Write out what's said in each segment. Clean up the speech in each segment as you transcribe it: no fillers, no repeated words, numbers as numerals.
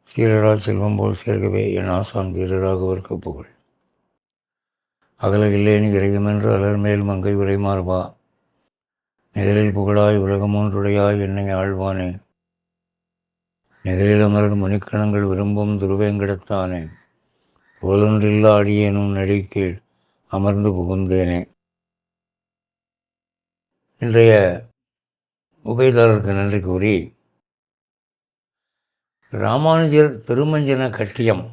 சீரரா செல்வம் போல் சேர்க்கவே என் ஆசான் வீரராகவர்க்கு புகழ். அகல இல்லேன் இறையுமென்று அலர்மேல் மங்கை உரைமார்பா, நிழலில் புகழாய் உலகமூன்றுடையாய் என்னை ஆழ்வானே, நிழலில் அமர்ந்து முனிக்கணங்கள் விரும்பும் துருவேங்கடத்தானே, புகழொன்றில்லா அடியேனும் நடிக்கீழ் அமர்ந்து புகுந்தேனே. இன்றைய உபயதாரருக்கு நன்றி கூறி, ராமானுஜர் திருமஞ்சன கட்டியம்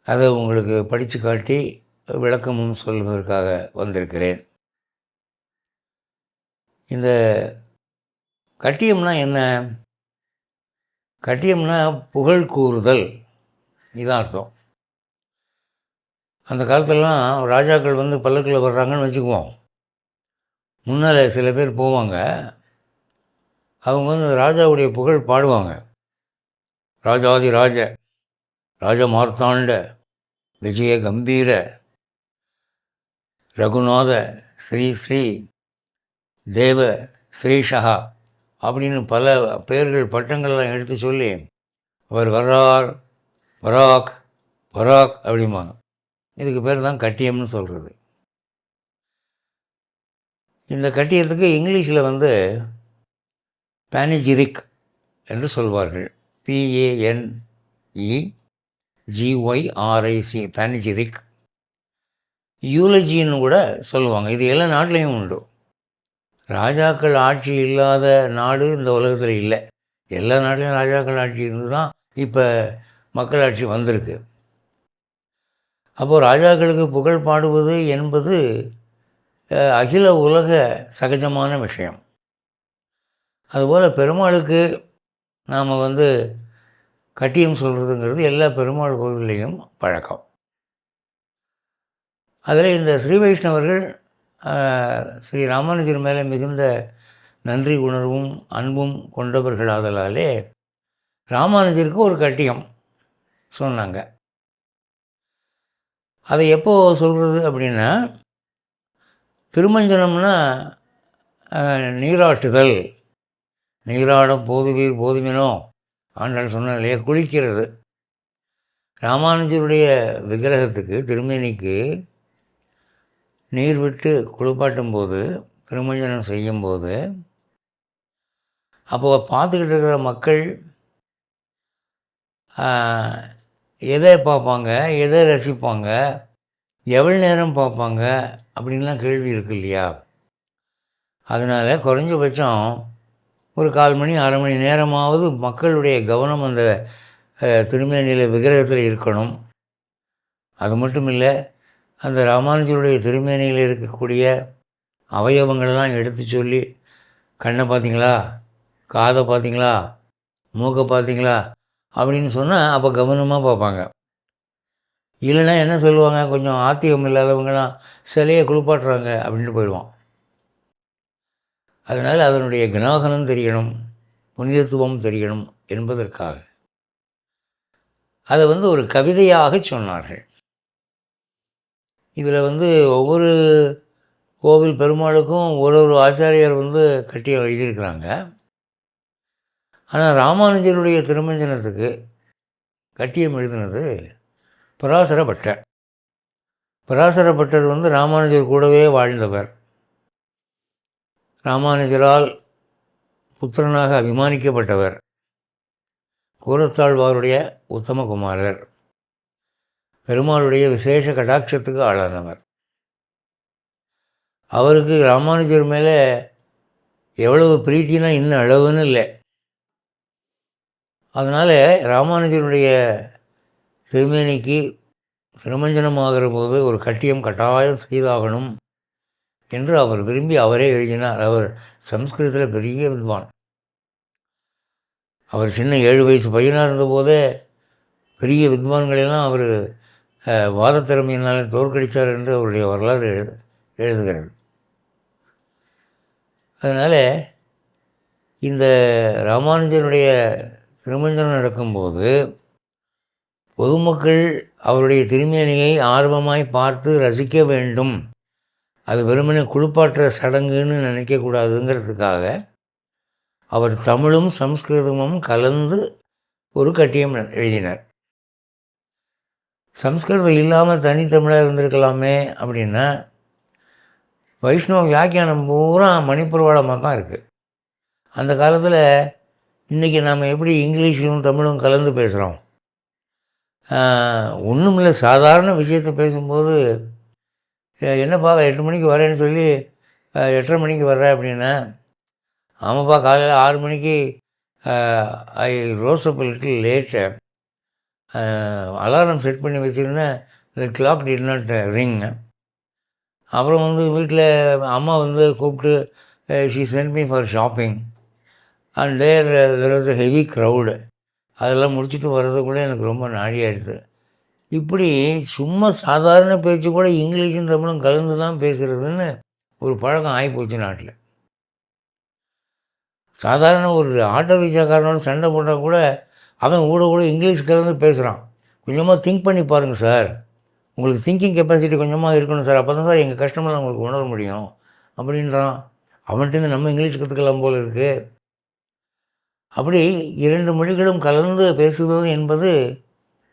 அதை உங்களுக்கு படித்து காட்டி விளக்கமும் சொல்வதற்காக வந்திருக்கிறேன். இந்த கட்டியம்னா என்ன? கட்டியம்னா புகழ் கூறுதல், இதான் அர்த்தம். அந்த காலத்திலலாம் ராஜாக்கள் வந்து பல்லக்கில் வர்றாங்கன்னு வச்சுக்குவோம். முன்னால் சில பேர் போவாங்க, அவங்க வந்து ராஜாவுடைய புகழ் பாடுவாங்க. ராஜாதி ராஜ ராஜ மார்த்தாண்ட விஜய கம்பீர ரகுநாத ஸ்ரீ ஸ்ரீ தேவ ஸ்ரீஷா அப்படின்னு பல பெயர்கள் பட்டங்கள்லாம் எடுத்து சொல்லி, அவர் வர்றார் வராக் வராக் அப்படிம்பாங்க. இதுக்கு பேர் தான் கட்டியம்னு சொல்கிறது. இந்த கட்டியத்துக்கு இங்கிலீஷில் வந்து பேனிஜிரிக் என்று சொல்வார்கள். PANEGYRIC பேனிஜிரிக். யூலஜின்னு கூட சொல்லுவாங்க. இது எல்லா நாட்டிலையும் உண்டு. ராஜாக்கள் ஆட்சி இல்லாத நாடு இந்த உலகத்தில் இல்லை. எல்லா நாட்டிலையும் ராஜாக்கள் ஆட்சி இருந்து தான் இப்போ மக்களாட்சி வந்திருக்கு. அப்போது ராஜாக்களுக்கு புகழ் பாடுவது என்பது அகில உலக சகஜமான விஷயம். அதுபோல் பெருமாளுக்கு நாம் வந்து கட்டியம் சொல்கிறதுங்கிறது எல்லா பெருமாள் கோவில்லையும் பழக்கம். அதில் இந்த ஸ்ரீ வைஷ்ணவர்கள் ஸ்ரீ ராமானுஜர் மேலே மிகுந்த நன்றி உணர்வும் அன்பும் கொண்டவர்களாதலாலே ராமானுஜருக்கு ஒரு கட்டியம் சொன்னாங்க. அதை எப்போ சொல்கிறது அப்படின்னா, திருமஞ்சனம்னா நீராட்டுதல். நீராடம் போதுவீர் போதுமினோ ஆண்டாள் சொன்ன இல்லையா, குளிக்கிறது. ராமானுஜருடைய விக்கிரகத்துக்கு திருமேனிக்கு நீர் விட்டு குளிப்பாட்டும் போது, திருமஞ்சனம் செய்யும்போது, அப்போது பார்த்துக்கிட்டு இருக்கிற மக்கள் எதை பார்ப்பாங்க, எதை ரசிப்பாங்க, எவ்வளோ நேரம் பார்ப்பாங்க அப்படின்லாம் கேள்வி இருக்கு இல்லையா. அதனால் குறைஞ்சபட்சம் ஒரு 1/4 மணி 1/2 மணி நேரமாவது மக்களுடைய கவனம் அந்த திருமேனியில் விக்கிரகத்தில் இருக்கணும். அது மட்டும் இல்லை, அந்த ராமானுஜருடைய திருமேனியில் இருக்கக்கூடிய அவயவங்களெல்லாம் எடுத்து சொல்லி, கண்ணை பார்த்தீங்களா, காதை பார்த்தீங்களா, மூக்கை பார்த்தீங்களா அப்படின்னு சொன்னால் அப்போ கவனமாக பார்ப்பாங்க. இல்லைன்னா என்ன சொல்லுவாங்க, கொஞ்சம் ஆத்திகம் இல்லாதவங்களாம் சிலையை குளிப்பாட்டுறாங்க அப்படின்ட்டு போயிடுவான். அதனால் அதனுடைய கனாகனம் தெரியணும், புனிதத்துவம் தெரியணும் என்பதற்காக அதை வந்து ஒரு கவிதையாக சொன்னார்கள். இதில் வந்து ஒவ்வொரு கோவில் பெருமாளுக்கும் ஒரு ஒரு ஆச்சாரியர் வந்து கட்டியம் எழுதியிருக்கிறாங்க. ஆனால் ராமானுஜருடைய திருமஞ்சனத்துக்கு கட்டியம் எழுதினது பராசர பட்டர். பராசர பட்டர் வந்து ராமானுஜர் கூடவே வாழ்ந்தவர். ராமானுஜரால் புத்திரனாக அபிமானிக்கப்பட்டவர். கூரத்தாழ்வாருடைய உத்தமகுமாரர். பெருமாளுடைய விசேஷ கடாட்சத்துக்கு ஆளானவர். அவருக்கு ராமானுஜர் மேலே எவ்வளவு பிரீத்தினா இன்னும் அளவுன்னு இல்லை. அதனால் ராமானுஜருடைய திருமேனிக்கு திருமஞ்சனமாகிற போது ஒரு கட்டியம் கட்டாயம் செய்தாகணும் என்று அவர் விரும்பி அவரே எழுதினார். அவர் சம்ஸ்கிருதத்தில் பெரிய வித்வான். அவர் சின்ன 7 வயசு பையனாக இருந்தபோதே பெரிய வித்வான்களெல்லாம் அவர் வாதத்திறமையினால் தோற்கடித்தார் என்று அவருடைய வரலாறு எழுதுகிறது. அதனால் இந்த ராமானுஜருடைய திருமஞ்சனம் நடக்கும்போது பொதுமக்கள் அவருடைய திருமேனியை ஆர்வமாய் பார்த்து ரசிக்க வேண்டும். அது வெறுமனே குளிப்பாட்டுற சடங்குன்னு நினைக்கக்கூடாதுங்கிறதுக்காக அவர் தமிழும் சம்ஸ்கிருதமும் கலந்து ஒரு கட்டியம் எழுதினார். சம்ஸ்கிருதம் இல்லாமல் தனித்தமிழாக இருந்திருக்கலாமே அப்படின்னா, வைஷ்ணவ வியாக்கியானம் பூரா மணிப்பிரவாளமாக தான் இருக்குது. அந்த காலத்தில் இன்றைக்கி நாம் எப்படி இங்கிலீஷும் தமிழும் கலந்து பேசுகிறோம். ஒன்றும் இல்லை, சாதாரண விஷயத்தை பேசும்போது என்னப்பா 8 மணிக்கு வரேன்னு சொல்லி 8:30 மணிக்கு வர்ற அப்படின்னா, ஆமாப்பா காலையில் 6 மணிக்கு I rose up little late, alarm set பண்ணி வச்சுருந்தேன், இந்த கிளாக் டிட் நாட் ரிங். அப்புறம் வந்து வீட்டில் அம்மா வந்து கூப்பிட்டு she sent me for shopping and there was a heavy crowd. அதெல்லாம் முடிச்சுட்டு வர்றது கூட எனக்கு ரொம்ப நாடியாயிடுது. இப்படி சும்மா சாதாரண பேச்சு கூட இங்கிலீஷும் தமிழும் கலந்து தான் பேசுகிறதுன்னு ஒரு பழக்கம் ஆகிப்போச்சு நாட்டில். சாதாரண ஒரு ஆட்டோ ரிக்ஷாக்காரனோட சண்டை போட்டால் கூட அவன் கூட இங்கிலீஷ் கலந்து பேசுகிறான். கொஞ்சமாக திங்க் பண்ணி பாருங்கள் சார், உங்களுக்கு திங்கிங் கெப்பாசிட்டி கொஞ்சமாக இருக்கணும் சார், அப்போ தான் சார் எங்கள் கஸ்டமரை உங்களுக்கு உணர முடியும் அப்படின்றான். அவன்கிட்ட நம்ம இங்கிலீஷ் கற்றுக்கலாம் போல் இருக்குது. அப்படி 2 மொழிகளும் கலந்து பேசுவது என்பது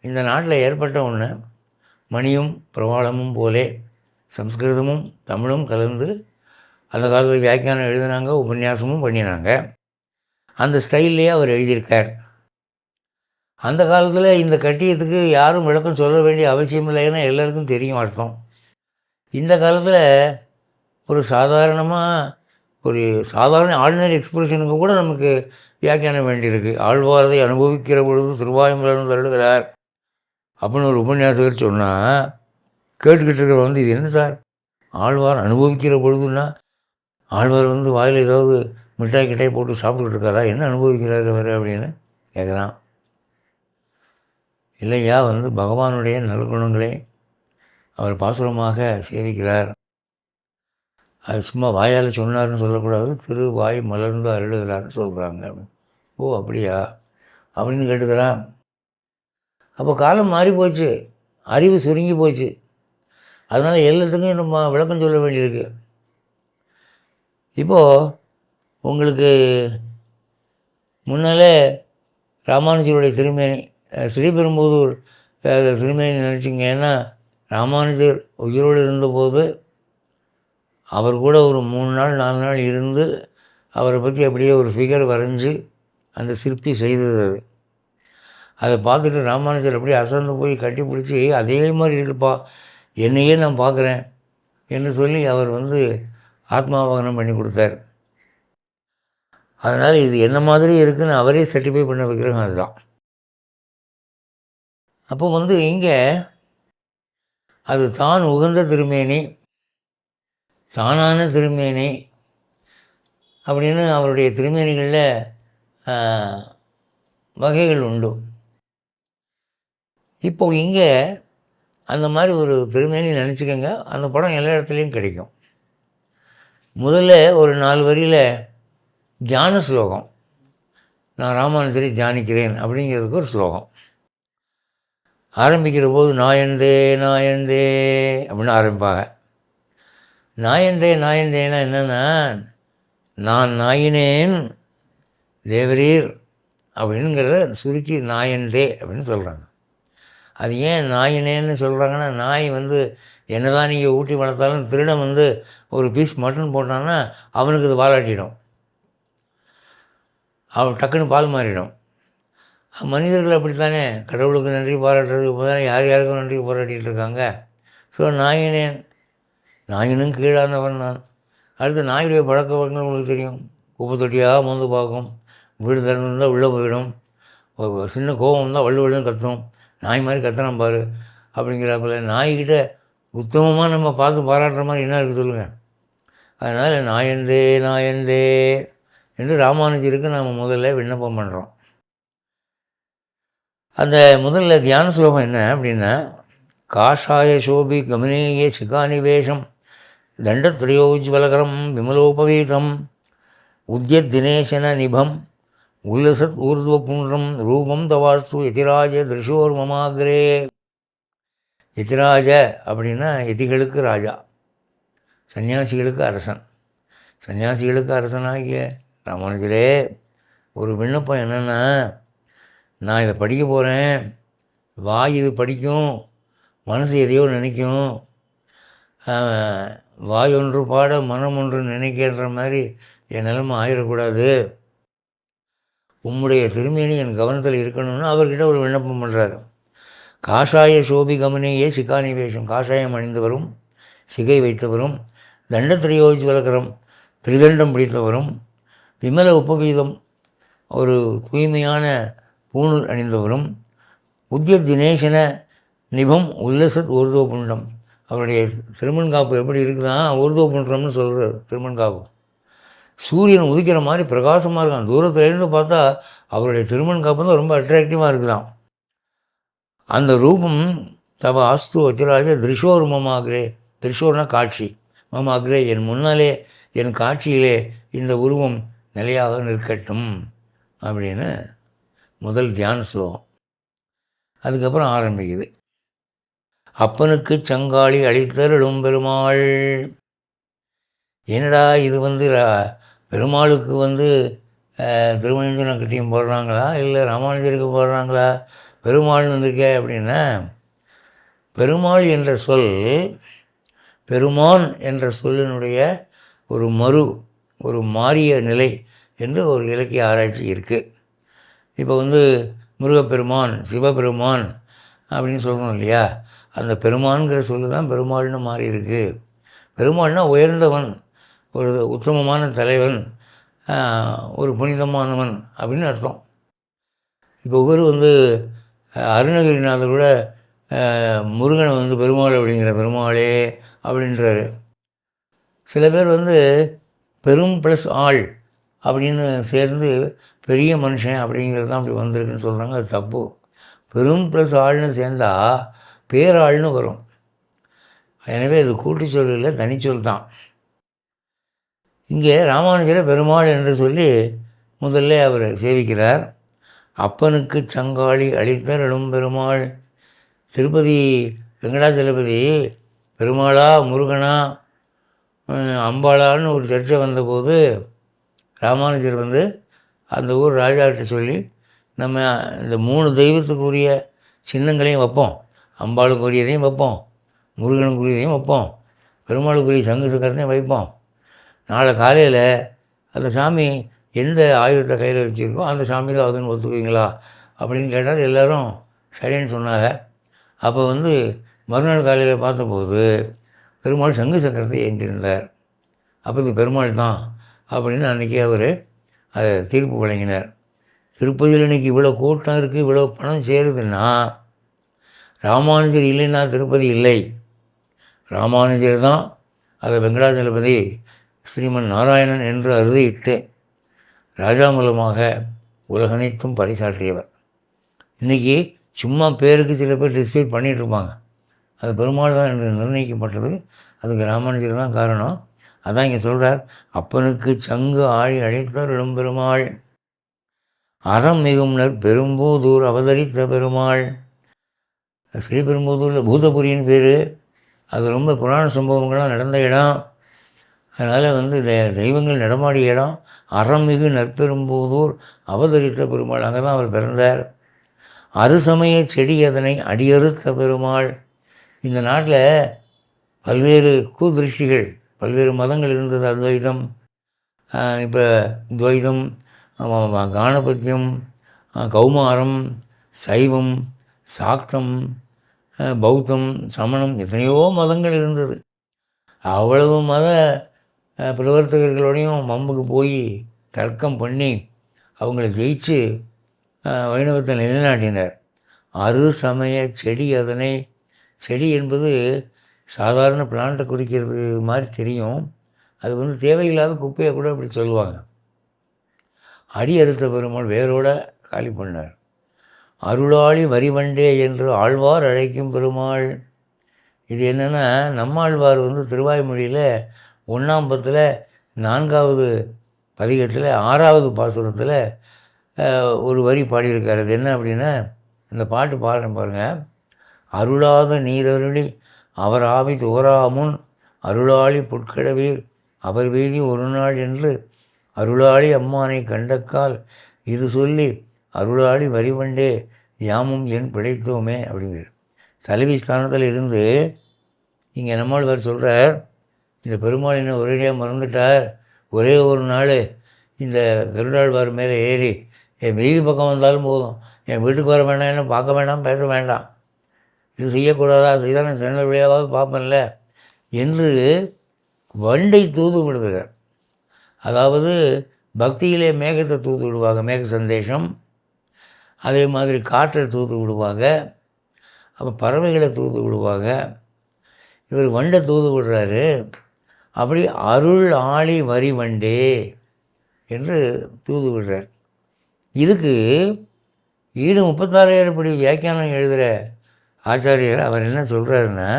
இந்த நாட்டில் ஏற்பட்ட ஒன்று. மணியும் பிரவாளமும் போலே சம்ஸ்கிருதமும் தமிழும் கலந்து அந்த காலத்தில் வியாக்கியானம் எழுதினாங்க, உபன்யாசமும் பண்ணினாங்க. அந்த ஸ்டைல்லையே அவர் எழுதியிருக்கார். அந்த காலத்தில் இந்த கட்டியத்துக்கு யாரும் விளக்கம் சொல்ல வேண்டிய அவசியம் இல்லை, ஏன்னா எல்லாருக்கும் தெரியும் அர்த்தம். இந்த காலத்தில் ஒரு சாதாரண ஆர்டினரி எக்ஸ்பிரஷனுக்கு கூட நமக்கு வியாக்கியானம் வேண்டியிருக்கு. ஆழ்வாரதை அனுபவிக்கிற பொழுது திருவாயுமலர்ந்து தருகிறார் அப்படின்னு ஒரு உபன்யாசகர் சொன்னால், கேட்டுக்கிட்டு இருக்கிற வந்து இது என்ன சார், ஆழ்வார் அனுபவிக்கிற பொழுதுன்னா ஆழ்வார் வந்து வாயில் ஏதாவது மிட்டாய் போட்டு சாப்பிட்டுக்கிட்டு இருக்காரா, என்ன அனுபவிக்கிறார் அவர் அப்படின்னு கேட்குறான். இல்லையா, வந்து பகவானுடைய நல்குணங்களை அவர் பாசுரமாக சேவிக்கிறார். அது சும்மா வாயால் சொன்னார்னு சொல்லக்கூடாது, திருவாய் மலர்ந்து அருளுகிறார்னு சொல்கிறாங்க. ஓ அப்படியா அப்படின்னு கேட்டுக்கிறான். அப்போ காலம் மாறி போச்சு, அறிவு சுருங்கி போச்சு. அதனால் எல்லாத்துக்கும் நம்ம விளக்கம் சொல்ல வேண்டியிருக்கு. இப்போது உங்களுக்கு முன்னாலே ராமானுஜருடைய திருமேனி, ஸ்ரீபெரும்புதூர் திருமேனி நினச்சிங்க. ஏன்னா ராமானுஜர் உயிரோடு இருந்தபோது அவர் கூட ஒரு 3 நாள் 4 நாள் இருந்து அவரை பற்றி அப்படியே ஒரு ஃபிகர் வரைஞ்சி அந்த சிற்பி செய்தது. அதை பார்த்துட்டு ராமானுஜர் அப்படியே அசந்து போய் கட்டி பிடிச்சி, அதே மாதிரி இருக்குப்பா, என்னையே நான் பார்க்குறேன் என்று சொல்லி அவர் வந்து ஆத்மாவகனம் பண்ணி கொடுத்தார். அதனால் இது என்ன மாதிரி இருக்குதுன்னு அவரே சர்டிஃபை பண்ண விக்கிரகம் அதுதான். அப்போ வந்து இங்கே அது தான் உகந்த திருமேனி, தானான திருமேனி அப்படின்னு அவருடைய திருமேனிகளில் வகைகள் உண்டு. இப்போது இங்கே அந்த மாதிரி ஒரு திருமேனி நினச்சிக்கோங்க. அந்த படம் எல்லா இடத்துலையும் கிடைக்கும். முதல்ல ஒரு 4 வரியில் தியான ஸ்லோகம், நான் ராமானுஜரை தியானிக்கிறேன் அப்படிங்கிறதுக்கு ஒரு ஸ்லோகம் ஆரம்பிக்கிற போது நாயந்தே நாயந்தே அப்படின்னு ஆரம்பிப்பாங்க. நாயந்தேனா என்னென்னா, நான் நாயினேன் தேவரீர் அப்படிங்கிறத சுருக்கி நாயந்தே அப்படின்னு சொல்கிறாங்க. அது ஏன் நாயினேன்னு சொல்கிறாங்கன்னா, நாய் வந்து என்ன தான் நீங்கள் ஊட்டி வளர்த்தாலும் திருடன் வந்து ஒரு பீஸ் மட்டன் போட்டான்னா அவனுக்கு இது பாராட்டிடும், அவன் டக்குன்னு பால் மாறிடும். மனிதர்கள் அப்படித்தானே, கடவுளுக்கு நன்றி பாராட்டுறது இப்போ தான் யாருக்கும் நன்றி பாராட்டிகிட்டு இருக்காங்க. ஸோ நாயினும் கீழானவன் நான். அடுத்து நாயுடைய பழக்க வழக்கங்கள் உங்களுக்கு தெரியும். குப்பை தொட்டியாக மோந்து பார்க்கும், வீடு திறந்துருந்தால் உள்ளே போயிடும், சின்ன கோபம் வந்தால் வள்ளுவள்ளுன்னு கத்தும், நாய் மாதிரி கத்துறான் பாரு அப்படிங்கிறாப்புல. நாய்கிட்ட உத்தமமாக நம்ம பார்த்து பாராட்டுற மாதிரி என்ன இருக்குது சொல்லுங்கள். அதனால் நாயந்தே என்று ராமானுஜருக்கு நாம் முதல்ல விண்ணப்பம் பண்ணுறோம். அந்த முதல்ல தியான ஸ்லோகம் என்ன அப்படின்னா, காஷாய சோபி கமனேயே சிகானிவேஷம் தண்டத்ரயோஜ்வலகரம் விமலோபவீதம் உத்யத் தினேசன நிபம் உல்லசத் ஊர்துவ புன்றம் ரூபம் தவாஸ்து எதிராஜ திருஷோர் மமாகிரே. எதிராஜ அப்படின்னா எதிகளுக்கு ராஜா, சன்னியாசிகளுக்கு அரசன். சன்னியாசிகளுக்கு அரசனாகிய ராமானுஜரே, ஒரு விண்ணப்பம் என்னென்னா, நான் இதை படிக்க போகிறேன், வாய் இது படிக்கும், மனசு எதையோ நினைக்கும், வாய் ஒன்று பாட மனம் ஒன்று நினைக்கின்ற மாதிரி என் நிலைமை ஆயிடக்கூடாது, உம்முடைய திருமேனி என் கவனத்தில் இருக்கணும்னு அவர்கிட்ட ஒரு விண்ணப்பம் பண்ணுறாரு. காஷாய சோபி கமனேயே சிகானி வேஷம், காஷாயம் அணிந்தவரும் சிகை வைத்தவரும் தண்டத்திரையோஜி வளர்க்குறம் திரிதண்டம் பிடித்தவரும் விமல உபவீதம் ஒரு தூய்மையான பூணூல் அணிந்தவரும் உத்திய தினேசன நிபம் உல்லசத் ஊர்தோபுண்டம், அவருடைய திருமண்காப்பு எப்படி இருக்குதான் ஊர்தோபுண்டம்னு சொல்கிறது. திருமண்காப்பு சூரியன் உதிக்கிற மாதிரி பிரகாசமாக இருக்கான், தூரத்துலேருந்து பார்த்தா அவருடைய திருமண்காப்பு தான் ரொம்ப அட்ராக்டிவாக இருக்குதான். அந்த ரூபம் தவ அஸ்து வச்சிராஜ திருஷோர் மமாகிரே, திருஷோர்னா காட்சி, மமாகிரே என் முன்னாலே என் காட்சியிலே இந்த உருவம் நிலையாக நிற்கட்டும் அப்படின்னு முதல் தியான ஸ்லோகம். அதுக்கப்புறம் ஆரம்பிக்குது. அப்பனுக்கு சங்காளி அளித்தருளும் பெருமாள். என்னடா இது பெருமாளுக்கு திருமணஞ்சன கட்டியும் போடுறாங்களா இல்லை ராமானுஜருக்கு போடுறாங்களா, பெருமாள்னு வந்திருக்கே அப்படின்னா, பெருமாள் என்ற சொல் பெருமான் என்ற சொல்லினுடைய ஒரு மாறிய நிலை என்று ஒரு இலக்கிய ஆராய்ச்சி இருக்குது. இப்போ முருகப்பெருமான் சிவபெருமான் அப்படின்னு சொல்கிறோம் இல்லையா, அந்த பெருமான்கிற சொல்லு தான் பெருமாள்னு மாறி இருக்குது. பெருமாள்னா உயர்ந்தவன், ஒரு உத்தமமான தலைவன், ஒரு புனிதமானவன் அப்படின்னு அர்த்தம். இப்போ அருணகிரிநாதர் கூட முருகனை பெருமாள் அப்படிங்கிற பெருமாளே அப்படின்றாரு. சில பேர் பெரும் ப்ளஸ் ஆள் அப்படின்னு சேர்ந்து பெரிய மனுஷன் அப்படிங்கிறது தான் அப்படி வந்திருக்குன்னு சொல்கிறாங்க. அது தப்பு. பெரும் ப்ளஸ் ஆள்னு சேர்ந்தால் பேராள்னு வரும். எனவே அது கூட்டு சொல் இல்லை, தனிச்சொல் தான். இங்கே ராமானுஜரை பெருமாள் என்று சொல்லி முதல்ல அவர் சேவிக்கிறார். அப்பனுக்கு சங்காளி அளித்தருளும் பெருமாள். திருப்பதி வெங்கடாச்சலபதி பெருமாளா முருகனா அம்பாளான்னு ஒரு சர்ச்சை வந்தபோது ராமானுஜர் அந்த ஊர் ராஜாக்கிட்ட சொல்லி, நம்ம இந்த 3 தெய்வத்துக்குரிய சின்னங்களையும் வைப்போம், அம்பாளுக்குரியதையும் வைப்போம், முருகனுக்குரியதையும் வைப்போம், பெருமாளுக்குரிய சங்கு சக்கரத்தையும் வைப்போம், நாளை காலையில் அந்த சாமி எந்த ஆயுதத்தை கையில் வச்சுருக்கோ அந்த சாமி தான் அதுன்னு ஒத்துக்குவீங்களா அப்படின்னு கேட்டால் எல்லோரும் சரின்னு சொன்னாங்க. அப்போ மறுநாள் காலையில் பார்த்தபோது பெருமாள் சங்கு சக்கரத்தை ஏந்திருந்தார். அப்போ இது பெருமாள் தான் அப்படின்னு அன்றைக்கி அவர் அதை தீர்ப்பு வழங்கினார். திருப்பதியில் இன்றைக்கி இவ்வளோ கூட்டம் இருக்குது, இவ்வளோ பணம் சேருதுன்னா ராமானுஜர் இல்லைன்னா திருப்பதி இல்லை. ராமானுஜர் தான் அதை வெங்கடாச்சலபதி ஸ்ரீமன் நாராயணன் என்று அறுதியிட்டு ராஜா மூலமாக உலகனைத்தும் பறைசாற்றியவர். இன்றைக்கி சும்மா பேருக்கு சில பேர் டிஸ்பிளே பண்ணிகிட்ருப்பாங்க, அது பெருமாள் தான் என்று நிர்ணயிக்கப்பட்டது. அதுக்கு ராமானுஜர் தான் காரணம். அதான் இங்கே சொல்கிறார், அப்பனுக்கு சங்கு ஆழி அழைத்தார் இளம்பெருமாள், அறம் மிகும் பெரும்போதூர் அவதரித்த பெருமாள். ஸ்ரீபெரும்போதூரில் பூதபுரின்னு பேர். அது ரொம்ப புராண சம்பவங்கள்லாம் நடந்த இடம். அதனால் தெய்வங்கள் நடமாடிய இடம். அறமிகு நற்பெரும்போதூர் அவதரித்த பெருமாள், அங்கே தான் அவர் பிறந்தார். அறுசமய செடி அதனை அடியறுத்த பெருமாள். இந்த நாட்டில் பல்வேறு கூதிருஷ்டிகள், பல்வேறு மதங்கள் இருந்தது. அத்வைதம், இப்போ துவைதம், காணபத்தியம், கௌமாரம், சைவம், சாக்தம், பௌத்தம், சமணம், எத்தனையோ மதங்கள் இருந்தது. அவ்வளவு மத பிரவர்த்தகர்களோடையும் வம்புக்கு போய் தர்க்கம் பண்ணி அவங்கள ஜெயிச்சு வைணவத்தை நிலைநாட்டினர். அறுசமய செடி அதனை, செடி என்பது சாதாரண பிளான்ட்டை குறிக்கிறது மாதிரி தெரியும். அது தேவையில்லாத குப்பையை கூட அப்படி சொல்லுவாங்க. அடி அறுத்த பெருமாள் வேரோட காலி பண்ணார். அருளாளி வரிவண்டே என்று ஆழ்வார் அழைக்கும் பெருமாள். இது என்னென்னா, நம்மாழ்வார் திருவாய்மொழியில் 1ஆம் பத்தில் 4வது பதிகத்தில் 6வது பாசுரத்தில் ஒரு வரி பாடியிருக்கார். அது என்ன அப்படின்னா, இந்த பாட்டு பாருங்கள். அருளாத நீரருளி அவர் ஆவி தோராமுன் அருளாளி புட்கடவீர் அவர் வீதி ஒரு நாள் என்று அருளாளி அம்மானை கண்டக்கால் இது சொல்லி அருளாளி வரிவண்டே யாமும் என் பிழைத்தோமே அப்படிங்கிற தலைவி ஸ்தானத்தில் இருந்து இங்கே நம்மாழ்வார் சொல்கிறார், இந்த பெருமாள் என்ன ஒரேடியாக மறந்துட்டார், ஒரே ஒரு நாள் இந்த கருடாழ்வார் மேலே ஏறி என் வீதி பக்கம் வந்தாலும் போதும், என் வீட்டுக்கு வர வேண்டாம், என்ன பார்க்க வேண்டாம், பேச வேண்டாம், இது செய்யக்கூடாதா, செய்தால் நான் சிறந்த விளையாவது பார்ப்பேன்ல என்று வண்டை தூது விடுகிறார். அதாவது பக்தியிலே மேகத்தை தூது விடுவாங்க, மேக சந்தேஷம். அதே மாதிரி காற்றை தூது விடுவாங்க, அப்போ பறவைகளை தூது விடுவாங்க. இவர் வண்டை தூது விடுறாரு. அப்படி அருள் ஆழி வரி வண்டே என்று தூது விடுறார். இதுக்கு ஈடு 36,000 படி வியாக்கியானம் எழுதுகிற ஆச்சாரியர் அவர் என்ன சொல்கிறாருன்னா,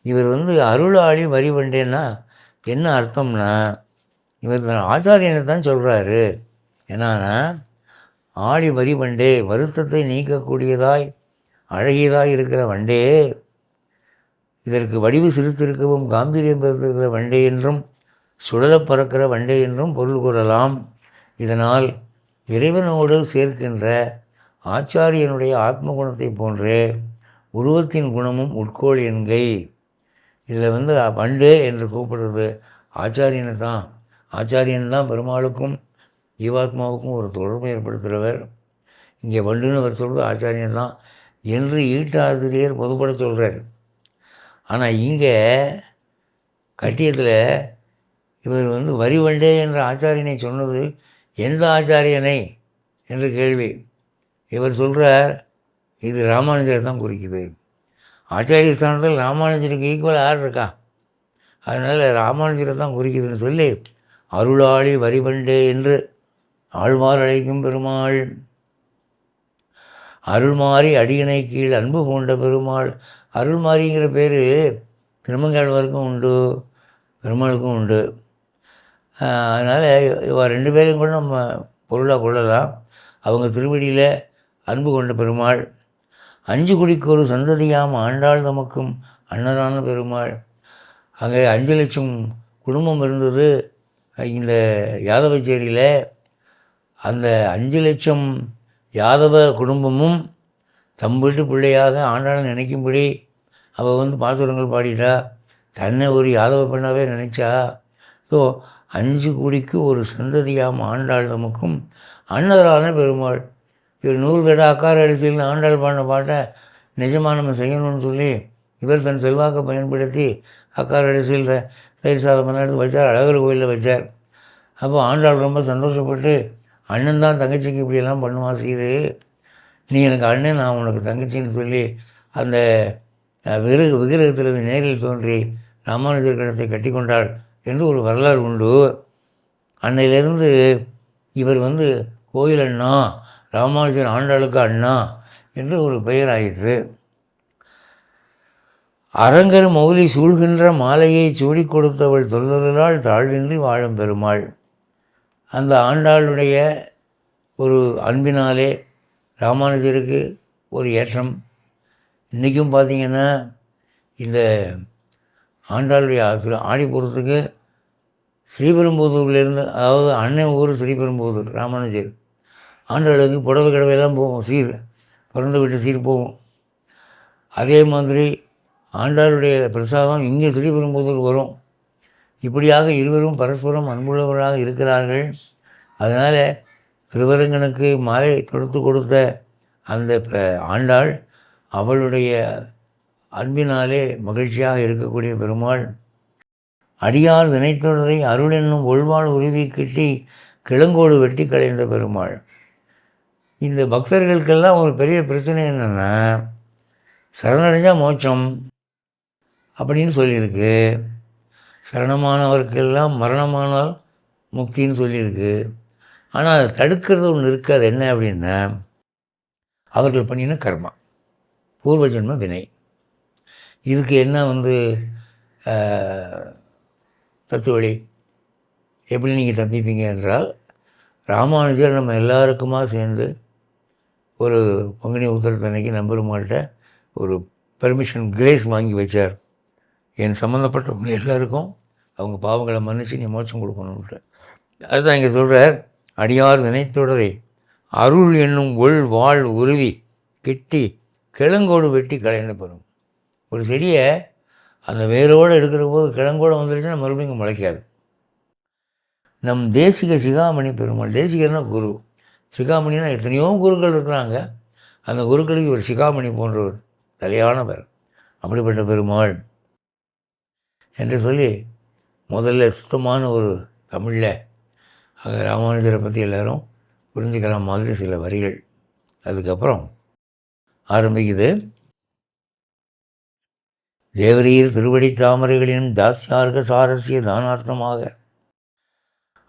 இவர் அருள் ஆழி வரி வண்டேன்னா என்ன அர்த்தம்னா, இவர் ஆச்சாரியனை தான் சொல்கிறாரு. என்னன்னா, ஆழி வரி வண்டே, வருத்தத்தை நீக்கக்கூடியதாய் அழகியதாய் இருக்கிற வண்டே, இதற்கு வடிவு சிரித்திருக்கவும் காம்பீரியம் பெற்றிருக்கிற வண்டே என்றும் சுழலப் பறக்கிற வண்டே என்றும் பொருள் கூறலாம். இதனால் இறைவனோடு சேர்க்கின்ற ஆச்சாரியனுடைய ஆத்ம குணத்தை போன்றே உருவத்தின் குணமும் உட்கோள் என்கை. இதில் வண்டு என்று கூப்பிடுறது ஆச்சாரியனை தான். ஆச்சாரியன் பெருமாளுக்கும் ஜீவாத்மாவுக்கும் ஒரு தொடர்பு ஏற்படுத்துகிறவர். இங்கே வண்டுன்னு அவர் சொல்கிறது ஆச்சாரியன் தான் என்று ஈட்டாசிரியர் பொதுப்பட சொல்கிறார். ஆனால் இங்கே கட்டியத்தில் இவர் வரி வண்டே என்ற ஆச்சாரியனை சொன்னது எந்த ஆச்சாரியனை என்று கேள்வி. இவர் சொல்கிறார், இது ராமானுஜரை தான் குறிக்குது. ஆச்சாரிய ஸ்தானத்தில் ராமானுஜருக்கு ஈக்குவல் யார் இருக்கா, அதனால் ராமானுஜரை தான் குறிக்குதுன்னு சொல்லி அருளாளி வரிவண்டே என்று ஆழ்வார் அழைக்கும் பெருமாள், அருள்மாறி அடியினை கீழ் அன்பு பூண்ட பெருமாள். அருள்மாரிங்கிற பேர் திருமங்காழ்வாருக்கும் உண்டு, பெருமாளுக்கும் உண்டு. அதனால் இவ 2 பேரையும் கூட நம்ம பொருளாக கொள்ளலாம். அவங்க திருவடியில் அன்பு கொண்ட பெருமாள். 5 குடிக்கு ஒரு சந்ததியாம் ஆண்டாள் தமக்கும் அன்னதான பெருமாள். அங்கே 5 லட்சம் குடும்பம் இருந்தது இந்த யாதவச்சேரியில். அந்த 5 லட்சம் யாதவ குடும்பமும் தம் வீட்டு பிள்ளையாக ஆண்டாளை நினைக்கும்படி அவள் பாசுரங்கள் பாடிட்டா, தன்னை ஒரு யாதவ பெண்ணாவே நினச்சா. ஸோ 5 குடிக்கு ஒரு சந்ததியாம் ஆண்டாள் நமக்கும் அன்னதான பெருமாள். இவர் 100 தடவை அக்கார அடிச்சில் ஆண்டாள் பாடின பாட்டை நிஜமாக நம்ம செய்யணும்னு சொல்லி இவர் தன் செல்வாக்கை பயன்படுத்தி அக்கார அடிசில் தயிர் சாதம் எடுத்து வச்சார், அழகர் கோயிலில் வச்சார். அப்போ ஆண்டாள் ரொம்ப சந்தோஷப்பட்டு, அண்ணன் தான் தங்கச்சிக்கு இப்படியெல்லாம் பண்ணுவான் சீரு, நீ எனக்கு அண்ணன், நான் உனக்கு தங்கச்சின்னு சொல்லி அந்த விக்கிரகத்தில் நேரில் தோன்றி ராமானுஜர் கிடத்தை கட்டி கொண்டாள் என்று ஒரு வரலாறு உண்டு. அன்னையிலிருந்து இவர் கோயில் அண்ணா, ராமானுஜர் ஆண்டாளுக்கு அண்ணா என்று ஒரு பெயர் ஆயிற்று. அரங்கர் மௌலி சூழ்கின்ற மாலையை சூடி கொடுத்தவள் தொல்லொருளால் தாழ்வின்றி வாழும் பெருமாள். அந்த ஆண்டாளுடைய ஒரு அன்பினாலே ராமானுஜருக்கு ஒரு ஏற்றம். இன்றைக்கும் பார்த்திங்கன்னா இந்த ஆண்டாளுடைய ஆடிப்பூரத்துக்கு ஸ்ரீபெரும்புதூர்லேருந்து, அதாவது அண்ணன் ஊர் ஸ்ரீபெரும்புதூர், ராமானுஜர் ஆண்டாளுக்கு புடவை கடவையெல்லாம் போகும், சீர் பிறந்த வீட்டு சீர் போகும். அதே மாதிரி ஆண்டாளுடைய பிரசாதம் இங்கே ஸ்ரீபெரும்புதூர் வரும். இப்படியாக இருவரும் பரஸ்பரம் அன்புள்ளவர்களாக இருக்கிறார்கள். அதனால் திருவரங்கனுக்கு மாலை தொடுத்து கொடுத்த அந்த ஆண்டாள் அவளுடைய அன்பினாலே மகிழ்ச்சியாக இருக்கக்கூடிய பெருமாள். அடியார் வினைத்தொடரை அருள் என்னும் ஒழ்வாள் உருவி கிட்டி கிழங்கோடு வெட்டி களைந்த பெருமாள். இந்த பக்தர்களுக்கெல்லாம் ஒரு பெரிய பிரச்சனை என்னென்னா, சரணடைஞ்சால் மோட்சம் அப்படின்னு சொல்லியிருக்கு, சரணமானவருக்கெல்லாம் மரணமானால் முக்தின்னு சொல்லியிருக்கு. ஆனால் அதை தடுக்கிறது ஒன்று இருக்காது. என்ன அப்படின்னா, அவர்கள் பண்ணின கர்மா, பூர்வ ஜென்ம வினை. இதுக்கு என்ன தத்துவ வழி, எப்படி நீங்கள் தப்பிப்பீங்க என்றால், ராமானுஜர் நம்ம எல்லாருக்குமா சேர்ந்து ஒரு பங்குனி உத்திரத்தன்னைக்கு நம்பெருமாள்கிட்ட ஒரு பெர்மிஷன் கிரேஸ் வாங்கி வச்சார். என் சம்மந்தப்பட்டவங்க எல்லாருக்கும் அவங்க பாவங்களை மன்னித்து நீ மோட்சம் கொடுக்கணுன்ட்டு. அதுதான் இங்கே சொல்கிறார், அடியார் வினைத்தொடரை அருள் என்னும் ஒள் வாழ் உருவி கிட்டி கிழங்கோடு வெட்டி களைந்து பெறும். ஒரு செடியை அந்த வேரோடு எடுக்கிற போது கிழங்கோடு வந்துருச்சுன்னா மறுபடியும் இங்கே முளைக்காது. நம் தேசிக சிகாமணி பெருமாள், தேசிகர்னா குரு, சிகாமணினா எத்தனையோ குருக்கள் இருக்கிறாங்க, அந்த குருக்களுக்கு ஒரு சிகாமணி போன்ற ஒரு தலையானவர், அப்படிப்பட்ட பெருமாள் என்று சொல்லி முதல்ல சுத்தமான ஒரு தமிழில் அங்கே ராமானுஜரை பற்றி எல்லோரும் புரிஞ்சுக்கிற மாதிரி சில வரிகள். அதுக்கப்புறம் ஆரம்பிக்குது. தேவரீர் திருவடி தாமரைகளின் தாஸ்யார்க சாரசிய தானார்த்தமாக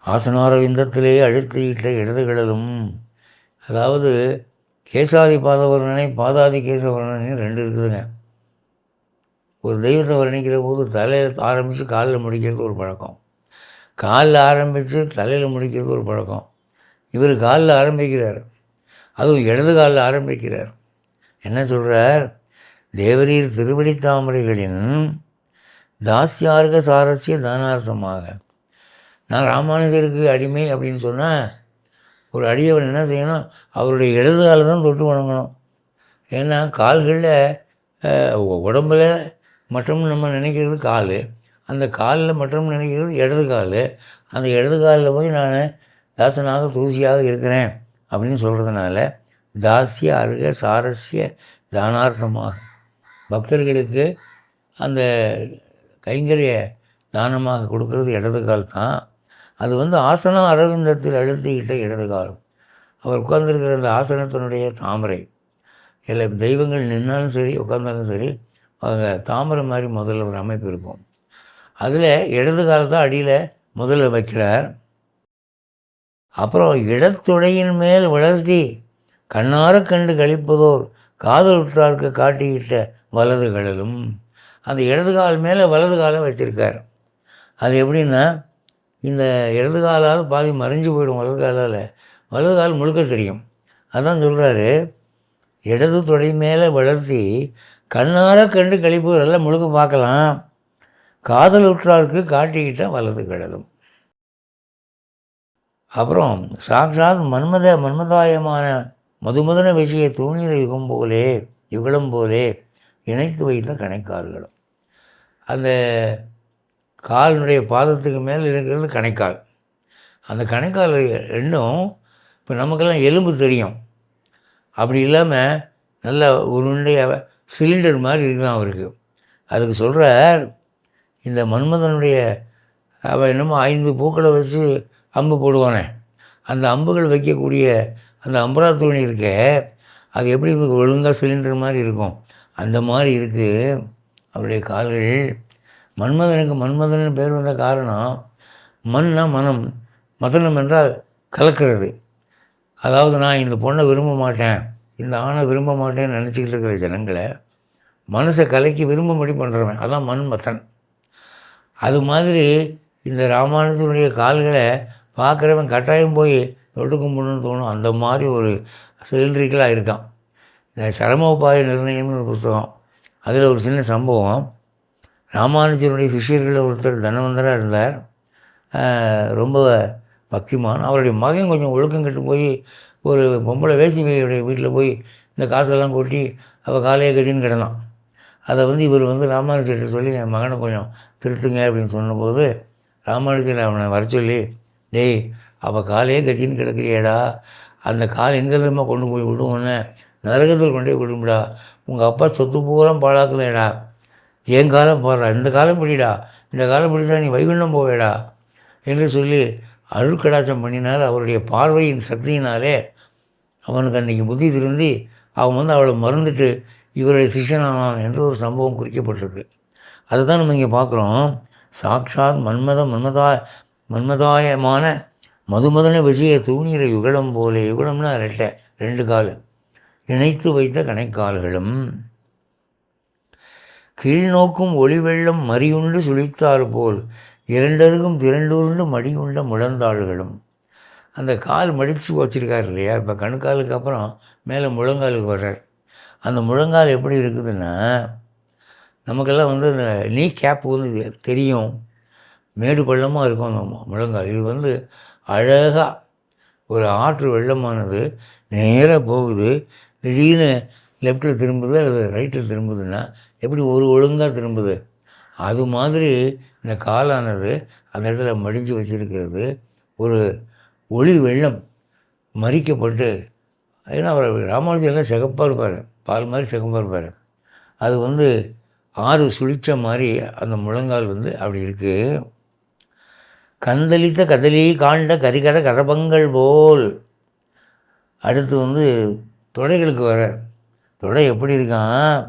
ஆசனார விந்தத்திலே அழுத்தியிட்ட இடதுகளிலும், அதாவது கேசாதி பாதவர்ணனை பாதாதி கேசவர்ணனை ரெண்டு இருக்குதுங்க. ஒரு தெய்வத்தை வர்ணிக்கிற போது தலையில் ஆரம்பித்து காலில் முடிக்கிறது ஒரு பழக்கம், காலில் ஆரம்பித்து தலையில் முடிக்கிறது ஒரு பழக்கம். இவர் காலில் ஆரம்பிக்கிறார், அதுவும் இடது காலில் ஆரம்பிக்கிறார். என்ன சொல்கிறார்? தேவரீர் திருவடி தாமரைகளின் தாஸ்யார்க சாரசிய தானார்த்தமாக. நான் ராமானுஜருக்கு அடிமை அப்படின்னு சொன்னால் ஒரு அடியவன் என்ன செய்யணும்? அவருடைய இடது காலில் தான் தொட்டு வணங்கணும். ஏன்னா கால்களில் உடம்பில் மற்றும் நம்ம நினைக்கிறது கால், அந்த காலில் மற்றும் நினைக்கிறது இடது கால். அந்த இடது காலில் போய் நான் தாசனாக தூசியாக இருக்கிறேன் அப்படின்னு சொல்கிறதுனால தாசிய அருக சாரஸ்ய தானார்த்தமாக பக்தர்களுக்கு அந்த கைங்கரிய தானமாக கொடுக்கறது இடது கால் தான். அது ஆசனம் அரவிந்தத்தில் அழுத்திக்கிட்ட இடது காலம். அவர் உட்கார்ந்துருக்கிற அந்த ஆசனத்தினுடைய தாமரை, எல்லா தெய்வங்கள் நின்னாலும் சரி உட்கார்ந்தாலும் சரி அவங்க தாமரை மாதிரி முதல்ல ஒரு அமைப்பு இருக்கும். அதில் இடது காலத்தை அடியில் முதல்ல வைக்கிறார். அப்புறம் இடத்துடையின் மேல் வளர்த்தி கண்ணார கண்டு கழிப்பதோர் காதல் உற்றார்க்கு காட்டிக்கிட்ட வலது கடலும். அந்த இடது கால் மேலே வலது காலம் வச்சுருக்கார். அது எப்படின்னா, இந்த இடது காலால் பாதி மறைஞ்சு போயிடும், வலது கால் முழுக்க தெரியும். அதான் சொல்கிறாரு, இடது தொடை மேலே வளர்த்தி கண்ணார கண்டு கழிப்பதோர் எல்லாம் முழுக்க பார்க்கலாம், காதல் உற்றார்க்கு காட்டிக்கிட்ட வலது கடலும். அப்புறம் சாட்சாத் மன்மதாயமான மதுமதன விஷய தூணீர யுகலம் போலே இணைத்து வைத்த கணைக்கால்களும். அந்த காலினுடைய பாதத்துக்கு மேலே இருக்கிறது கணைக்கால். அந்த கணைக்கால் ரெண்டும் இப்போ நமக்கெல்லாம் எலும்பு தெரியும், அப்படி இல்லாமல் நல்ல உருண்டைய சிலிண்டர் மாதிரி இருக்குதான் அவருக்கு. அதுக்கு சொல்கிறார், இந்த மன்மதனுடைய அவன் என்னமோ 5 பூக்களை வச்சு அம்பு போடுவானே, அந்த அம்புகள் வைக்கக்கூடிய அந்த அம்பரா துணி இருக்க, அது எப்படி ஒழுங்காக சிலிண்டர் மாதிரி இருக்கும், அந்த மாதிரி இருக்குது அவருடைய கால்கள். மன்மதனுக்கு மன்மதன் பேர் வந்த காரணம், மன்னா மனம், மதனம் என்றால் கலக்கிறது. அதாவது நான் இந்த பொண்ணை விரும்ப மாட்டேன், இந்த ஆணை விரும்ப மாட்டேன்னு நினச்சிக்கிட்டு இருக்கிற ஜனங்களை மனசை கலக்கி விரும்பும்படி பண்ணுறவன், அதான் மன்மதன். அது மாதிரி இந்த ராமானுஜனுடைய கால்களை பார்க்குறவன் கட்டாயம் போய் தொட்டு கும்பிடணும்னு தோணும். அந்த மாதிரி ஒரு சிலிண்ட்ரிக்கலாக இருக்கான். இந்த சரமோபாய நிர்ணயம்னு ஒரு புஸ்தகம், அதில் ஒரு சின்ன சம்பவம். ராமானுஜனுடைய சிஷியர்களில் ஒருத்தர் தனவந்தராக இருந்தார், ரொம்ப பக்திமான். அவருடைய மகன் கொஞ்சம் ஒழுக்கம் கெட்டு போய் ஒரு பொம்பளை வேசிமையுடைய வீட்டில் போய் இந்த காசெல்லாம் கொட்டி அவள் காலையே கட்டின்னு கிடந்தான். அதை இவர் ராமானுஜர்கிட்ட சொல்லி என் மகனை கொஞ்சம் திருத்துங்க அப்படின்னு சொன்னபோது ராமானுஜர் அவனை வர சொல்லி, டேய் அவள் காலையே கட்டின்னு கிடக்கிறியடா, அந்த கால் எங்கேருந்துமா கொண்டு போய் விடுவோன்னு நரகத்தில் கொண்டே விடும்டா, உங்கள் அப்பா சொத்து பூரா பாழாக்குதேடா, என் காலம் போடுறா, இந்த காலம் பிடிடா, இந்த காலம் பிடிடா, நீ வைகுண்டம் போவேடா என்று சொல்லி அழுக்கடாச்சம் பண்ணினார். அவருடைய பார்வையின் சக்தியினாலே அவனுக்கு அன்றைக்கி புத்தி திருந்தி அவன் அவளை மறந்துட்டு இவருடைய சிஷ்யனானான் என்று ஒரு சம்பவம் குறிக்கப்பட்டிருக்கு. அதை தான் நம்ம இங்கே பார்க்குறோம். சாட்சாத் மன்மதாயமான மதுமதன விஷய தூணீர யுகலம் போலே, யுகலம்னா ரெட்டை, 2 கால் இணைத்து வைத்த கணைக்கால்களும், கீழ்நோக்கும் ஒளிவெள்ளம் மறியுண்டு சுழித்தார் போல் இரண்டருக்கும் திரண்டூருண்டு மடியுண்ட முழந்தாள்களும். அந்த கால் மடித்து வச்சுருக்கார் இல்லையா, இப்போ கணுக்காலுக்கு அப்புறம் மேலே முழங்காலுக்கு வர்றார். அந்த முழங்கால் எப்படி இருக்குதுன்னா, நமக்கெல்லாம் இந்த நீ கேப்பு தெரியும், மேடு பள்ளமாக இருக்கும் அந்த முழங்கால். இது அழகாக ஒரு ஆற்று வெள்ளமானது நேராக போகுது, திடீர்னு லெஃப்ட்டில் திரும்புது அல்லது ரைட்டில் திரும்புதுன்னா எப்படி ஒரு ஒழுங்காக திரும்புது? அது மாதிரி இந்த காலானது அந்த இடத்துல மடிஞ்சு வச்சிருக்கிறது. ஒரு ஒளி வெள்ளம் மறிக்கப்பட்டு, ஏன்னா அவர் ராமானுஜர் எல்லாம் சிகப்பாக இருப்பார், பால் மாதிரி சிகப்பாக இருப்பார். அது வந்து ஆறு சுழிச்ச மாதிரி அந்த முழங்கால் வந்து அப்படி இருக்குது. கந்தளித்த கதலி காண்ட கரிகர கரபங்கள் போல். அடுத்து வந்து தொடைகளுக்கு வர, தொடை எப்படி இருக்கான்?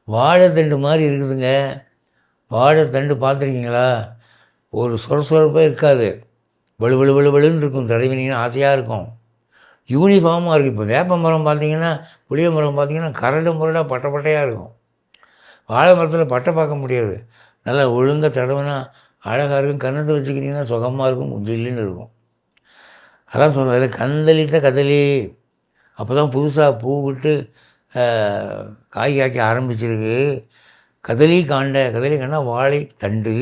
வாழைத்தண்டு மாதிரி இருக்குதுங்க. வாழைத்தண்டு பார்த்துருக்கீங்களா? ஒரு சொரசொரப்பாக இருக்காது, வலுவலுன்னு இருக்கும், தடவினீங்கன்னா ஆசையாக இருக்கும், யூனிஃபார்மாக இருக்குது. இப்போ வேப்ப மரம் பார்த்திங்கன்னா, புளிய மரம் பார்த்திங்கன்னா கரடு முரடாக பட்டையாக இருக்கும். வாழை மரத்தில் பட்டை பார்க்க முடியாது, நல்லா ஒழுங்காக தடவுனா அழகாக இருக்கும். கன்னத்தை வச்சுக்கிட்டிங்கன்னா சுகமாக இருக்கும், ஜில்லுன்னு இருக்கும். அதான் சொல்கிறது கந்தளித்த கதலி. அப்போ தான் புதுசாக பூ விட்டு காய் காய்க்க ஆரம்பிச்சிருக்கு. கதலி காண்ட, கதலி காண்டா வாழை தண்டு.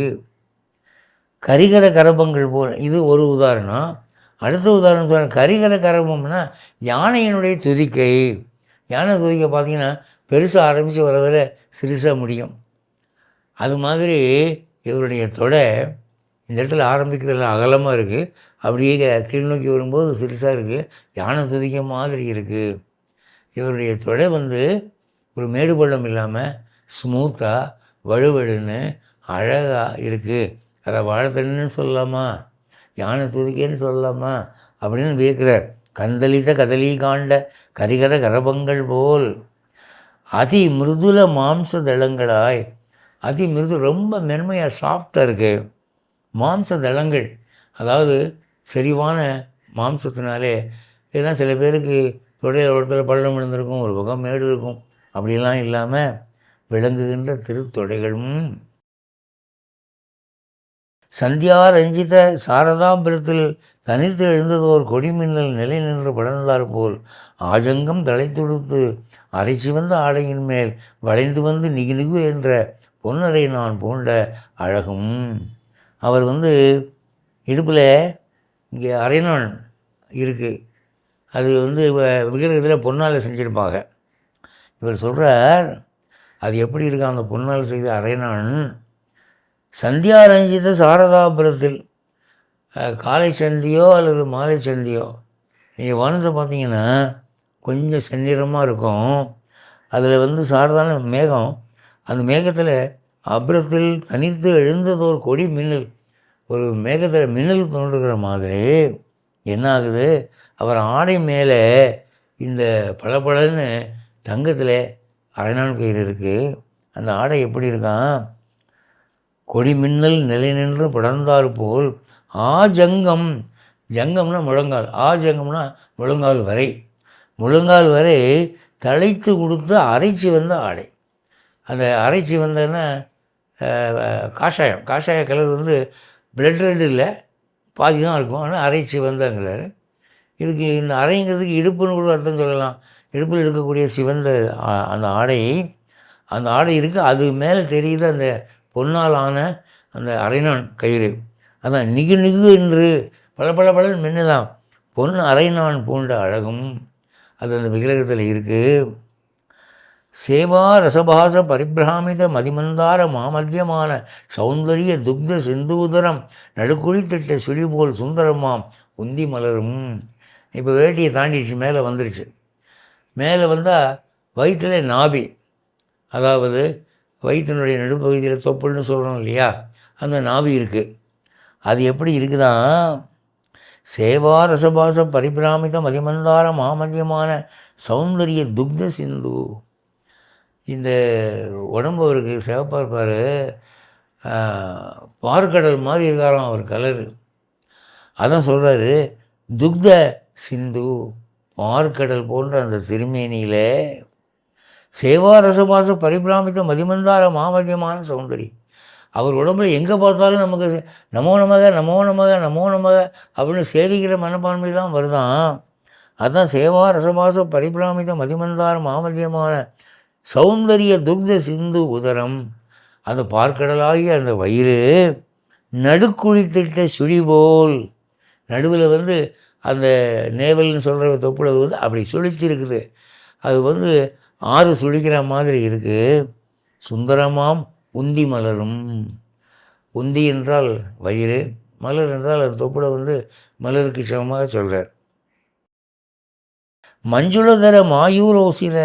கரிகர கரபங்கள் போல், இது ஒரு உதாரணம். அடுத்த உதாரணம் சொல்கிறேன். கரிகர கரபம்னா யானையினுடைய துதிக்கை. யானை துதிக்கை பார்த்திங்கன்னா பெருசாக ஆரம்பித்து வர வர சிறுசாக முடியும். அது மாதிரி இவருடைய தொடை இந்த இடத்துல ஆரம்பிக்கிறதுல அகலமாக இருக்குது, அப்படியே கீழ் நோக்கி வரும்போது சிறுசாக இருக்குது, யானை துதிக்க மாதிரி இருக்குது. இவருடைய தொடை வந்து ஒரு மேடு பள்ளம் இல்லாமல் ஸ்மூத்தாக வலுவலுன்னு அழகாக இருக்குது. அதை வாழைத்தண்டுன்னு சொல்லலாமா, யானை துதிக்கைன்னு சொல்லலாமா அப்படின்னு வியக்கிறார். கந்தளித்த கதலி காண்ட கரிகர கரபங்கள் போல் அதி மிருதுல மாம்ச தளங்களாய். அதி மிருது, ரொம்ப மென்மையாக சாஃப்டாக இருக்குது. மாம்ச தளங்கள், அதாவது செறிவான மாம்சத்தினாலே. ஏன்னா சில பேருக்கு தொடையில் ஒரு இடத்துல பள்ளம் விழுந்திருக்கும், ஒரு பக்கம் மேடு இருக்கும். அப்படிலாம் இல்லாமல் விளங்குகின்ற திருத்தொடைகளும். சந்தியா ரஞ்சித சாரதாபுரத்தில் தனித்து எழுந்ததோர் கொடிமின்னல் நிலை நின்று படர்ந்தார் போல் ஆஜங்கம் தலை தொடுத்து அரைச்சி வந்த ஆடையின் மேல் வளைந்து வந்து நிகு என்ற பொன்னரை நான் பூண்ட அழகும். அவர் வந்து இடுப்பில் இங்கே அரைநான் இருக்குது, அது வந்து விக்கிரகத்தில் பொன்னால் செஞ்சுருப்பாங்க. இவர் சொல்கிறார் அது எப்படி இருக்கா அந்த பொன்னால் செய்த அரைநான். சந்தியா ரஞ்சித சாரதாபுரத்தில், காலை சந்தியோ அல்லது மாலை சந்தியோ நீங்கள் வானத்தை பார்த்தீங்கன்னா கொஞ்சம் செந்நிறமாக இருக்கும். அதில் வந்து சாரதான மேகம், அந்த மேகத்தில் அப்புறத்தில் தனித்து எழுந்ததோர் கொடி மின்னல், ஒரு மேகத்தில் மின்னல் தோன்றுகிற மாதிரி என்ன ஆகுது, அவர் ஆடை மேலே இந்த பளபளன்னு தங்கத்தில் அரைநாள் கயிறு இருக்குது. அந்த ஆடை எப்படி இருக்கான், கொடி மின்னல் நிலை நின்று படர்ந்தார் போல் ஆஜங்கம். ஜங்கம்னா முழங்கால், ஆஜங்கம்னா முழங்கால் வரை, முழங்கால் வரை தழைத்து கொடுத்து அரைச்சி வந்த ஆடை. அந்த அரைச்சி வந்ததுன்னா காஷாய கலர் வந்து பிளட் ரெட் இல்லை, பாதி தான் இருக்கும், ஆனால் அரைச்சி வந்தாங்கிறாரு. இதுக்கு இந்த அரைங்கிறதுக்கு இடுப்புன்னு கூட அர்த்தம் சொல்லலாம். இடுப்பில் இருக்கக்கூடிய சிவந்த அந்த ஆடையை, அந்த ஆடை இருக்குது, அது மேலே தெரியுது அந்த பொன்னால் ஆன அந்த அரைநான் கயிறு. அதான் நிகு என்று பல மின்னுதான் பொன் அரைநான் பூண்ட அழகும் அது அந்த விக்கிரகத்தில் இருக்குது. சேவா ரசபாச பரிபிராமித மதிமந்தார மாமத்தியமான சௌந்தரிய துக்த சிந்தூதரம் நடுக்குழித்திட்ட சுழி போல் சுந்தரமாம் உந்தி மலரும். இப்போ வேட்டியை தாண்டிடுச்சு, மேலே வந்துருச்சு. மேலே வந்தால் வயிற்றில் நாபி, அதாவது வயிற்றினுடைய நடுப்பகுதியில் தொப்புள்னு சொல்கிறோம் இல்லையா, அந்த நாபி இருக்குது. அது எப்படி இருக்குதான், சேவா ரசபாச பரிபிராமித மதிமந்தார மாமத்தியமான சௌந்தரிய துக்த சிந்து. இந்த உடம்பு அவருக்கு சிவப்பாக இருப்பார், பார்க்கடல் மாதிரி இருக்காராம் அவர் கலரு. அதான் சொல்கிறாரு துக்த சிந்து, பார்க்கடல் போன்ற அந்த திருமேனியில் சேவா ரசபாச பரிபிராமித்த மதிமந்தார மாமத்தியமான சௌந்தரி. அவர் உடம்புல எங்கே பார்த்தாலும் நமக்கு நமோ நமக நமோ நமக நமோ நமக அப்படின்னு சேவிக்கிற மனப்பான்மை தான் வருதான். அதுதான் சேவா ரசபாச பரிபிராமித்த மதிமந்தார மாமத்தியமான சௌந்தரிய துக்த சிந்து உதரம். அந்த பார்க்கடலாகிய அந்த வயிறு நடுக்குழித்திட்ட சுழி போல், நடுவில் வந்து அந்த நேவல்னு சொல்கிற தொப்புள் அது வந்து அப்படி சுழிச்சிருக்குது. அது வந்து 6 சுழிக்கிற மாதிரி இருக்குது. சுந்தரமாம் உந்தி மலரும். உந்தி என்றால் வயிறு, மலர் என்றால் அந்த தொப்புளை வந்து மலருக்கு சமமாக சொல்கிறார். மஞ்சுளதர மாயூரோசிர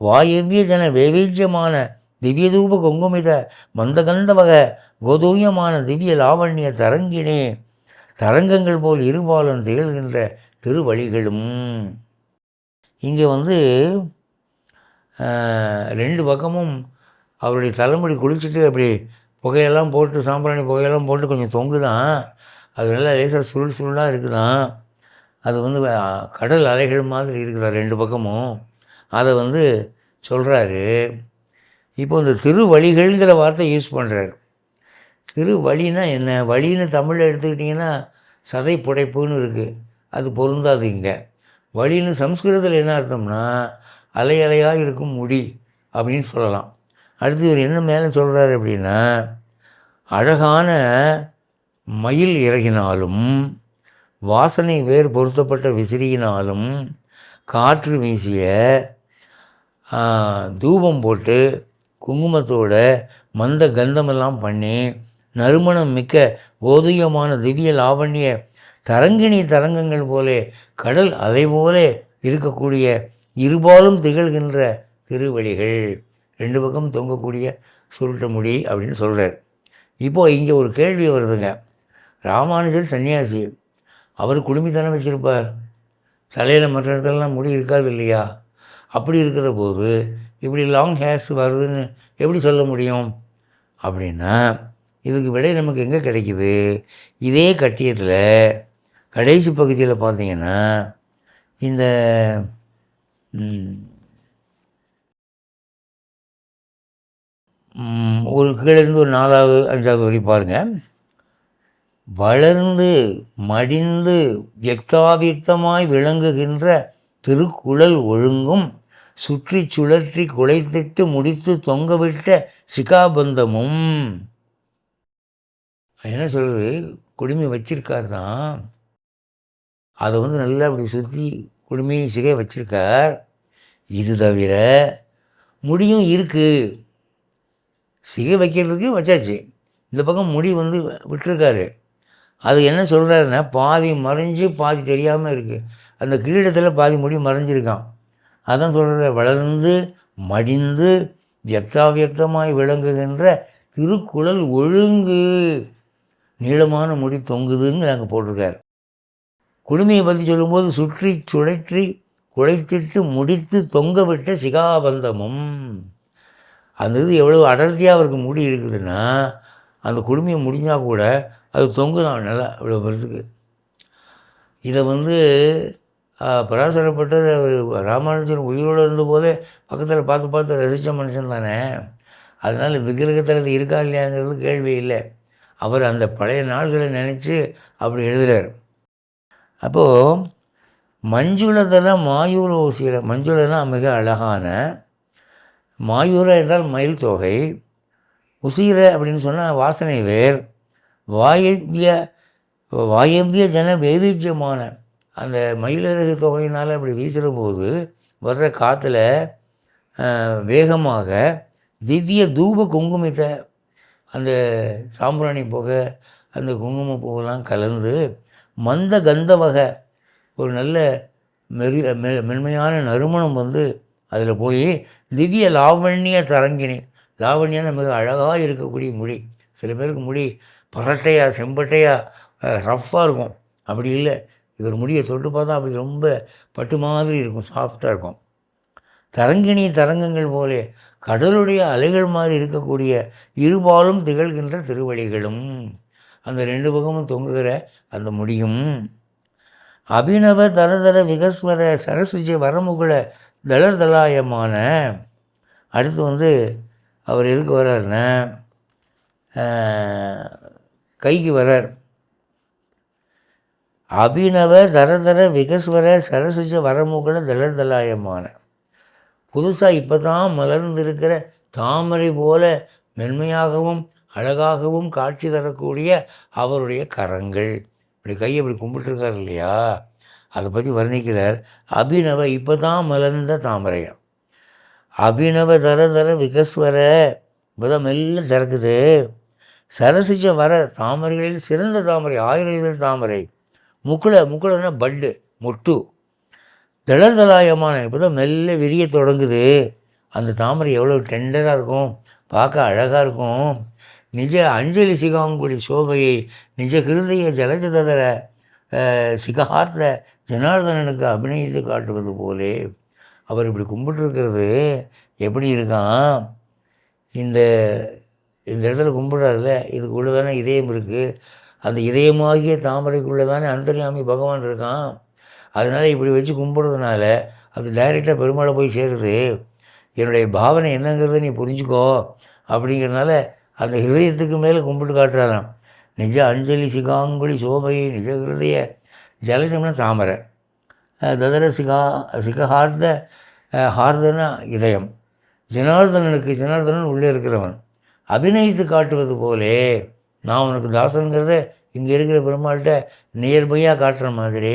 வாயவ்ய ஜன வைவேஜ்யமான திவ்யதூப கொங்குமித மந்தகண்டவக கோதூயமான திவ்ய லாவண்ய தரங்கினே தரங்கங்கள் போல் இருபாலும் திகழ்கின்ற திருவழிகளும். இங்கே வந்து 2 பக்கமும் அவருடைய தலைமுடி குளிச்சுட்டு அப்படி புகையெல்லாம் போட்டு சாம்பிராணி புகையெல்லாம் போட்டு கொஞ்சம் தொங்குதான். அது நல்லா லேசாக சுருள் சுருளாக இருக்குதான். அது வந்து கடல் அலைகள் மாதிரி இருக்குதா 2 பக்கமும். அதை வந்து சொல்கிறாரு. இப்போ இந்த திருவழிகள்ங்கிற வார்த்தை யூஸ் பண்ணுறாரு. திருவழின்னா என்ன? வழின்னு தமிழில் எடுத்துக்கிட்டிங்கன்னா சதை புடைப்புன்னு இருக்குது, அது பொருந்தாது இங்கே. வழின்னு சம்ஸ்கிருதத்தில் என்ன அர்த்தம்னா அலை அலையாக இருக்கும் முடி அப்படின்னு சொல்லலாம். அடுத்து இவர் என்ன மேலே சொல்கிறார் அப்படின்னா, அழகான மயில் இறகினாலும் வாசனை வேறு பொருத்தப்பட்ட விசிறியினாலும் காற்று வீசிய தூபம் போட்டு குங்குமத்தோட மந்த கந்தமெல்லாம் பண்ணி நறுமணம் மிக்க ஓதுயமான திவ்ய லாவண்ய தரங்கிணி தரங்கங்கள் போலே கடல் அலை போலே இருக்கக்கூடிய இருபாலும் திகழ்கின்ற திருவழிகள், 2 பக்கம் தொங்கக்கூடிய சுருட்ட முடி அப்படின்னு சொல்கிறார். இப்போது இங்கே ஒரு கேள்வி வருதுங்க. ராமானுஜர் சன்னியாசி, அவர் குடுமித்தனம் வச்சுருப்பார், தலையில் மற்ற இடத்துலலாம் முடி இருக்காது இல்லையா? அப்படி இருக்கிற போது இப்படி லாங் ஹேர்ஸ் வருதுன்னு எப்படி சொல்ல முடியும் அப்படின்னா, இதுக்கு விடை நமக்கு எங்கே கிடைக்கிது? இதே கட்டியத்தில் கடைசி பகுதியில் பார்த்தீங்கன்னா இந்த ஒரு கீழேருந்து ஒரு 4வது 5வது வரி பாருங்கள். வளர்ந்து மடிந்து வியக்தாவியக்தமாய் விளங்குகின்ற திருக்குழல் ஒழுங்கும் சுற்றி சுழற்றி குலைத்திட்டு முடித்து தொங்கவிட்ட சிகாபந்தமும். என்ன சொல்கிறது? குடுமி வச்சிருக்கார் தான், அதை வந்து நல்லா அப்படி சுற்றி குடுமி சிகை வச்சிருக்கார். இது தவிர முடியும் இருக்குது, சிகை வைக்கிறதுக்கு வச்சாச்சு, இந்த பக்கம் முடி வந்து விட்டுருக்காரு. அது என்ன சொல்கிறாருன்னா, பாதி மறைஞ்சு பாதி தெரியாமல் இருக்குது. அந்த கிரீடத்தில் பாதி முடி மறைஞ்சிருக்கான். அதான் சொல்கிற வளர்ந்து மடிந்து வியக்தாவியக்தமாய் விளங்குகின்ற திருக்குழல் ஒழுங்கு, நீளமான முடி தொங்குதுன்னு நாங்கள் போட்டிருக்காரு. குடுமையை பற்றி சொல்லும்போது சுற்றி சுழற்றி குழைத்திட்டு முடித்து தொங்க விட்ட சிகாபந்தமும். அந்த இது எவ்வளோ அடர்த்தியாக அவருக்கு முடி இருக்குதுன்னா, அந்த குடுமையை முடிஞ்சால் கூட அது தொங்குதான் நல்லா இவ்வளோ பெருசுக்கு. இதை வந்து பராசரப்பட்டர் ராமானுஜன் உயிரோடு இருந்தபோதே பக்கத்தில் பார்த்து பார்த்து ரசித்த மனுஷன் தானே. அதனால் விக்கிரகத்தில் அது இருக்கா இல்லையாங்கிறது கேள்வி இல்லை. அவர் அந்த பழைய நாள்களை நினச்சி அப்படி எழுதுகிறார். அப்போது மஞ்சுளதன மாயூர ஓசிர, மஞ்சுளனா மிக அழகான, மாயூர என்றால் மயில் தொகை, உசீர அப்படின்னு சொன்னால் வாசனை வேர், வாயவ்ய ஜன வைவித்தியமான அந்த மயிலிறகு தொகையினால் அப்படி வீசுகிற போது வர்ற காற்றுல வேகமாக திவ்ய தூப குங்குமத்தை, அந்த சாம்பிராணி புகை அந்த குங்கும பூவெல்லாம் கலந்து மந்த கந்த வகை ஒரு நல்ல மென்மையான நறுமணம் வந்து அதில் போய் திவ்ய லாவண்ய தரங்கினி, லாவண்யான மிக அழகாக இருக்கக்கூடிய முடி. சில பேருக்கு முடி பரட்டையாக செம்பட்டையாக ரஃப்பாக இருக்கும், அப்படி இல்லை. இவர் முடியை தொட்டு பார்த்தா அப்படி ரொம்ப பட்டு மாதிரி இருக்கும், சாஃப்டாக இருக்கும். தரங்கிணி தரங்கங்கள் போலே கடலுடைய அலைகள் மாதிரி இருக்கக்கூடிய இருபாலும் திகழ்கின்ற திருவழிகளும், அந்த 2 பக்கமும் தொங்குகிற அந்த முடியும். அபிநவ தரதர விகஸ்வர சரசுஜ வரமுகுல தளர்தலாயமான. அடுத்து வந்து அவர் எதுக்கு வர்றாருன்னா கைக்கு வர்றார். அபிநவ தரதர விகஸ்வர சரசுஜ வரமுகுல தளர்தலாயமான, புதுசாக இப்போ தான் மலர்ந்திருக்கிற தாமரை போல மென்மையாகவும் அழகாகவும் காட்சி தரக்கூடிய அவருடைய கரங்கள். இப்படி கையை இப்படி கும்பிட்டுருக்கார் இல்லையா, அதை பற்றி வர்ணிக்கிறார். அபிநவ இப்போ தான் மலர்ந்த தாமரையம், அபிநவ தர தர விகஸ்வர, இப்போ தான் மெல்ல திறக்குது. சரசிச்ச வர தாமரைகளில் சிறந்த தாமரை, 1000 இதழ் தாமரை. முக்குலன்னா பட்டு, மொட்டு. தளர்தலாயமான, இப்போ தான் மெல்ல விரிய தொடங்குது. அந்த தாமரை எவ்வளோ டெண்டராக இருக்கும், பார்க்க அழகாக இருக்கும். நிஜ அஞ்சலி சிகாங்குடி சோபையை நிஜ ஹிருதய ஜலஜதர சிகார்த்த ஜனார்தனனுக்கு அபிநயித்து காட்டுவது போலே. அவர் இப்படி கும்பிட்டுருக்கிறது எப்படி இருக்கான், இந்த இந்த இடத்துல கும்பிட்றாருல, இதுக்குள்ளே தானே இதயம் இருக்குது. அந்த இதயமாகிய தாமரைக்குள்ளே தானே அந்தர்யாமி பகவான் இருக்கான். அதனால் இப்படி வச்சு கும்பிட்றதுனால அது டைரெக்டாக பெருமாளை போய் சேருது. என்னுடைய பாவனை என்னங்கிறத நீ புரிஞ்சுக்கோ அப்படிங்கிறனால அந்த ஹிருதயத்துக்கு மேலே கும்பிட்டு காட்டுறாராம். நிஜ அஞ்சலி சிகாங்குடி சோபையை நிஜ ஹிருதய ஜலஜம்னா தாமரை, ததர சிகஹார்த ஹார்தனா இதயம். ஜனார்தனன் உள்ளே இருக்கிறவன் அபிநயித்து காட்டுவது போலே, நான் உனக்கு தாசனுங்கிறத இங்கே இருக்கிற பெருமாள்கிட்ட நியர்பையாக காட்டுற மாதிரி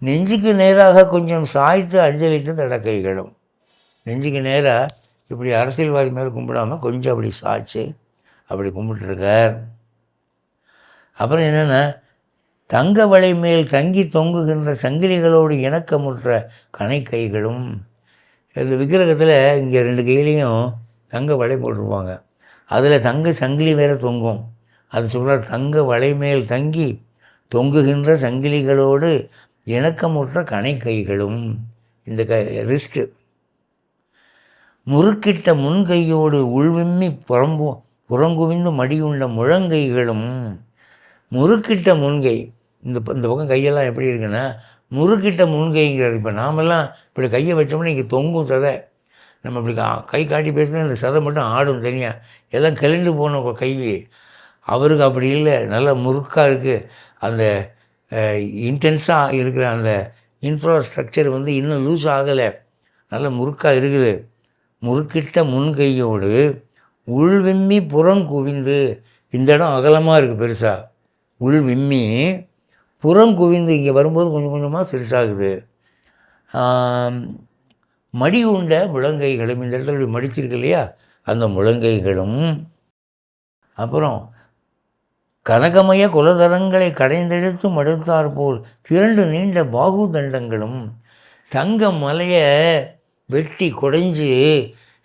நெஞ்சுக்கு நேராக கொஞ்சம் சாய்த்து அஞ்சலிட்டு தடக்கைகளும். நெஞ்சுக்கு நேராக இப்படி அரசியல்வாதி மேலே கும்பிடாமல் கொஞ்சம் அப்படி சாய்ச்சி அப்படி கும்பிட்டுருக்கார். அப்புறம் என்னென்னா, தங்க வளை மேல் தங்கி தொங்குகின்ற சங்கிலிகளோடு இணக்கமுற்ற கணை கைகளும். இந்த விக்கிரகத்தில் இங்கே 2 கையிலையும் தங்க வளை போட்டிருப்பாங்க, அதில் தங்க சங்கிலி வேறு தொங்கும். அது சொல்கிறார், தங்க வளை மேல் தங்கி தொங்குகின்ற சங்கிலிகளோடு இணக்கமுற்ற கணை கைகளும். இந்த ரிஸ்ட்டு முறுக்கிட்ட முன்கையோடு உள்விம்மி புறங்குவிந்து மடியுண்ட முழங்கைகளும். முறுக்கிட்ட முன்கை, இந்த பக்கம் கையெல்லாம் எப்படி இருக்குன்னா முறுக்கிட்ட முன்கைங்கிறது. இப்போ நாமெல்லாம் இப்படி கையை வச்சோம்னா இங்கே தொங்கும் சதை, நம்ம இப்படி கை காட்டி பேசினா இந்த சதை மட்டும் ஆடும் தனியாக, எல்லாம் கிளண்டு போன கை. அவருக்கு அப்படி இல்லை, நல்லா முறுக்காக இருக்குது. அந்த இன்டென்ஸாக இருக்கிற அந்த இன்ஃப்ராஸ்ட்ரக்சர் இன்னும் லூஸ் ஆகலை, நல்ல முறுக்காக இருக்குது. முறுக்கிட்ட முன்கையோடு உள்விம்மி புறங்குவிந்து, இந்த இடம் அகலமாக இருக்குது பெருசாக, உள்விம்மி புறங்குவிந்து இங்கே வரும்போது கொஞ்சம் கொஞ்சமாக சிறுசாகுது. மடி உண்ட முழங்கைகளும், இந்த இடத்துல இப்படி மடிச்சிருக்கு இல்லையா, அந்த முழங்கைகளும். அப்புறம் கனகமய குலதரங்களை கடைந்தெடுத்து மடுத்தாற்போல் திரண்டு நீண்ட பாகு தண்டங்களும். தங்க மலையை வெட்டி குடைஞ்சி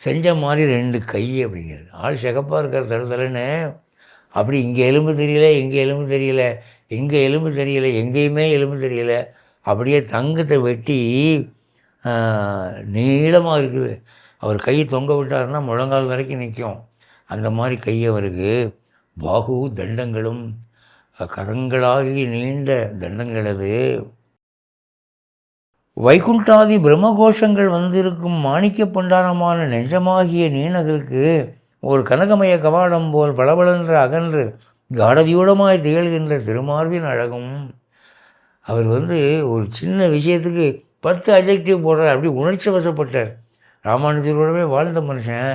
செஞ்ச மாதிரி 2 கை அப்படிங்கிறது. ஆள் சிகப்பாக இருக்கிற தடதலன்னு, அப்படி இங்கே எலும்பு தெரியல, இங்கே எலும்பு தெரியல, இங்கே எலும்பு தெரியல, எங்கேயுமே எலும்பு தெரியல. அப்படியே தங்கத்தை வெட்டி நீளமாக இருக்குது. அவர் கை தொங்க விட்டார்னா முழங்கால் வரைக்கும் நிற்கும், அந்த மாதிரி கை அவருக்கு. பாகு தண்டங்களும், கரங்களாகி நீண்ட தண்டங்களது. வைகுண்டாதி பிரம்மகோஷங்கள் வந்திருக்கும் மாணிக்க பண்டாரமான நெஞ்சமாகிய நீனகருக்கு ஒரு கனகமய கவாடம் போல் பளபளன்ற அகன்று காடவியூடமாய் திகழ்கின்ற திருமார்பின் அழகும். அவர் ஒரு சின்ன விஷயத்துக்கு 10 அட்ஜெக்டிவ் போடுறார், அப்படி உணர்ச்சி வசப்பட்டார். ராமானுஜரோடவே வாழ்ந்த மனுஷன்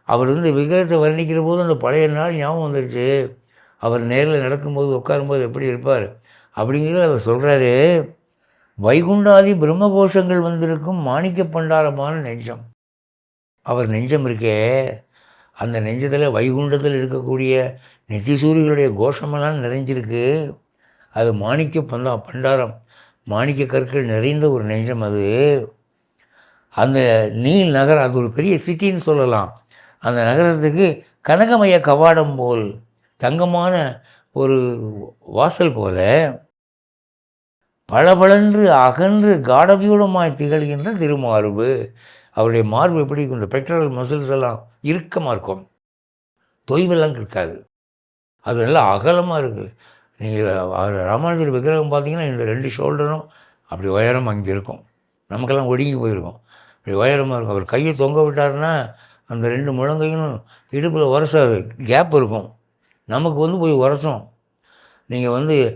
அவர் விக்கிரகத்தை வர்ணிக்கிற போது அந்த பழைய நாள் ஞாபகம் வந்துடுச்சு. அவர் நேரில் நடக்கும்போது உட்காரும்போது எப்படி இருப்பார் அப்படிங்கிறத அவர் சொல்கிறாரு. வைகுண்டாதி பிரம்மகோஷங்கள் வந்திருக்கும் மாணிக்க பண்டாரமான நெஞ்சம், அவர் நெஞ்சம் இருக்கே, அந்த நெஞ்சத்தில் வைகுண்டத்தில் இருக்கக்கூடிய நித்திசூரிகளுடைய கோஷமெல்லாம் நிறைஞ்சிருக்கு. அது மாணிக்க பண்டாரம், மாணிக்க கற்கள் நிறைந்த ஒரு நெஞ்சம் அது. அந்த நீல் நகரம், அது ஒரு பெரிய சிட்டின்னு சொல்லலாம். அந்த நகரத்துக்கு கனகமய கவாடம் போல், தங்கமான ஒரு வாசல் போல பளபளன்று அகன்று காடவியூடமாய் திகழ்கின்ற திருமார்பு. அவருடைய மார்பு எப்படி இருக்கும், இந்த பெக்டரல் மசில்ஸ் எல்லாம் இறுக்கமாக இருக்கும், தொய்வெல்லாம் இருக்காது, அது நல்லா அகலமாக இருக்குது. நீங்கள் ராமானுஜர் விக்கிரகம் பார்த்தீங்கன்னா இந்த 2 ஷோல்டரும் அப்படி உயரம் அங்கே இருக்கும், நமக்கெல்லாம் ஒடுங்கி போயிருக்கும், அப்படி உயரமாக இருக்கும். அவர் கையை தொங்க விட்டார்னா அந்த 2 முழங்கையும் இடுப்பில் உரசாது, கேப் இருக்கும், நமக்கு போய் உரசும். நீங்கள்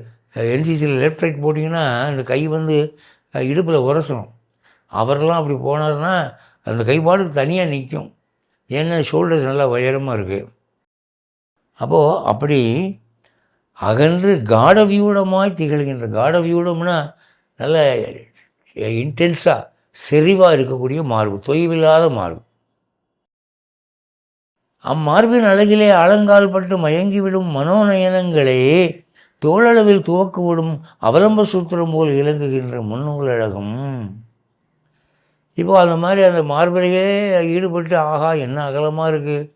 என்சிசியில் லெஃப்ட் ரைட் போட்டிங்கன்னா அந்த கை இடுப்பில் உரசும். அவரெல்லாம் அப்படி போனார்னா அந்த கைப்பாடு தனியாக நிற்கும், ஏன்னா ஷோல்டர்ஸ் நல்லா உயரமாக இருக்குது. அப்போது அப்படி அகன்று காடவியூடமாய் திகழ்கின்ற, காடவியூடம்னா நல்ல இன்டென்ஸாக செறிவாக இருக்கக்கூடிய மார்பு, தொய்வில்லாத மார்பு. அம்மார்பின் அழகிலே ஆழங்கால் பட்டு மயங்கிவிடும் மனோநயனங்களே தோளளவில் துவக்குவிடும் அவலம்ப சூத்திரம் போல் இலங்குகின்ற முன்னூல் அழகும். இப்போ அந்த மாதிரி அந்த மார்பிலேயே ஈடுபட்டு ஆஹா என்ன அகலமாக இருக்குது,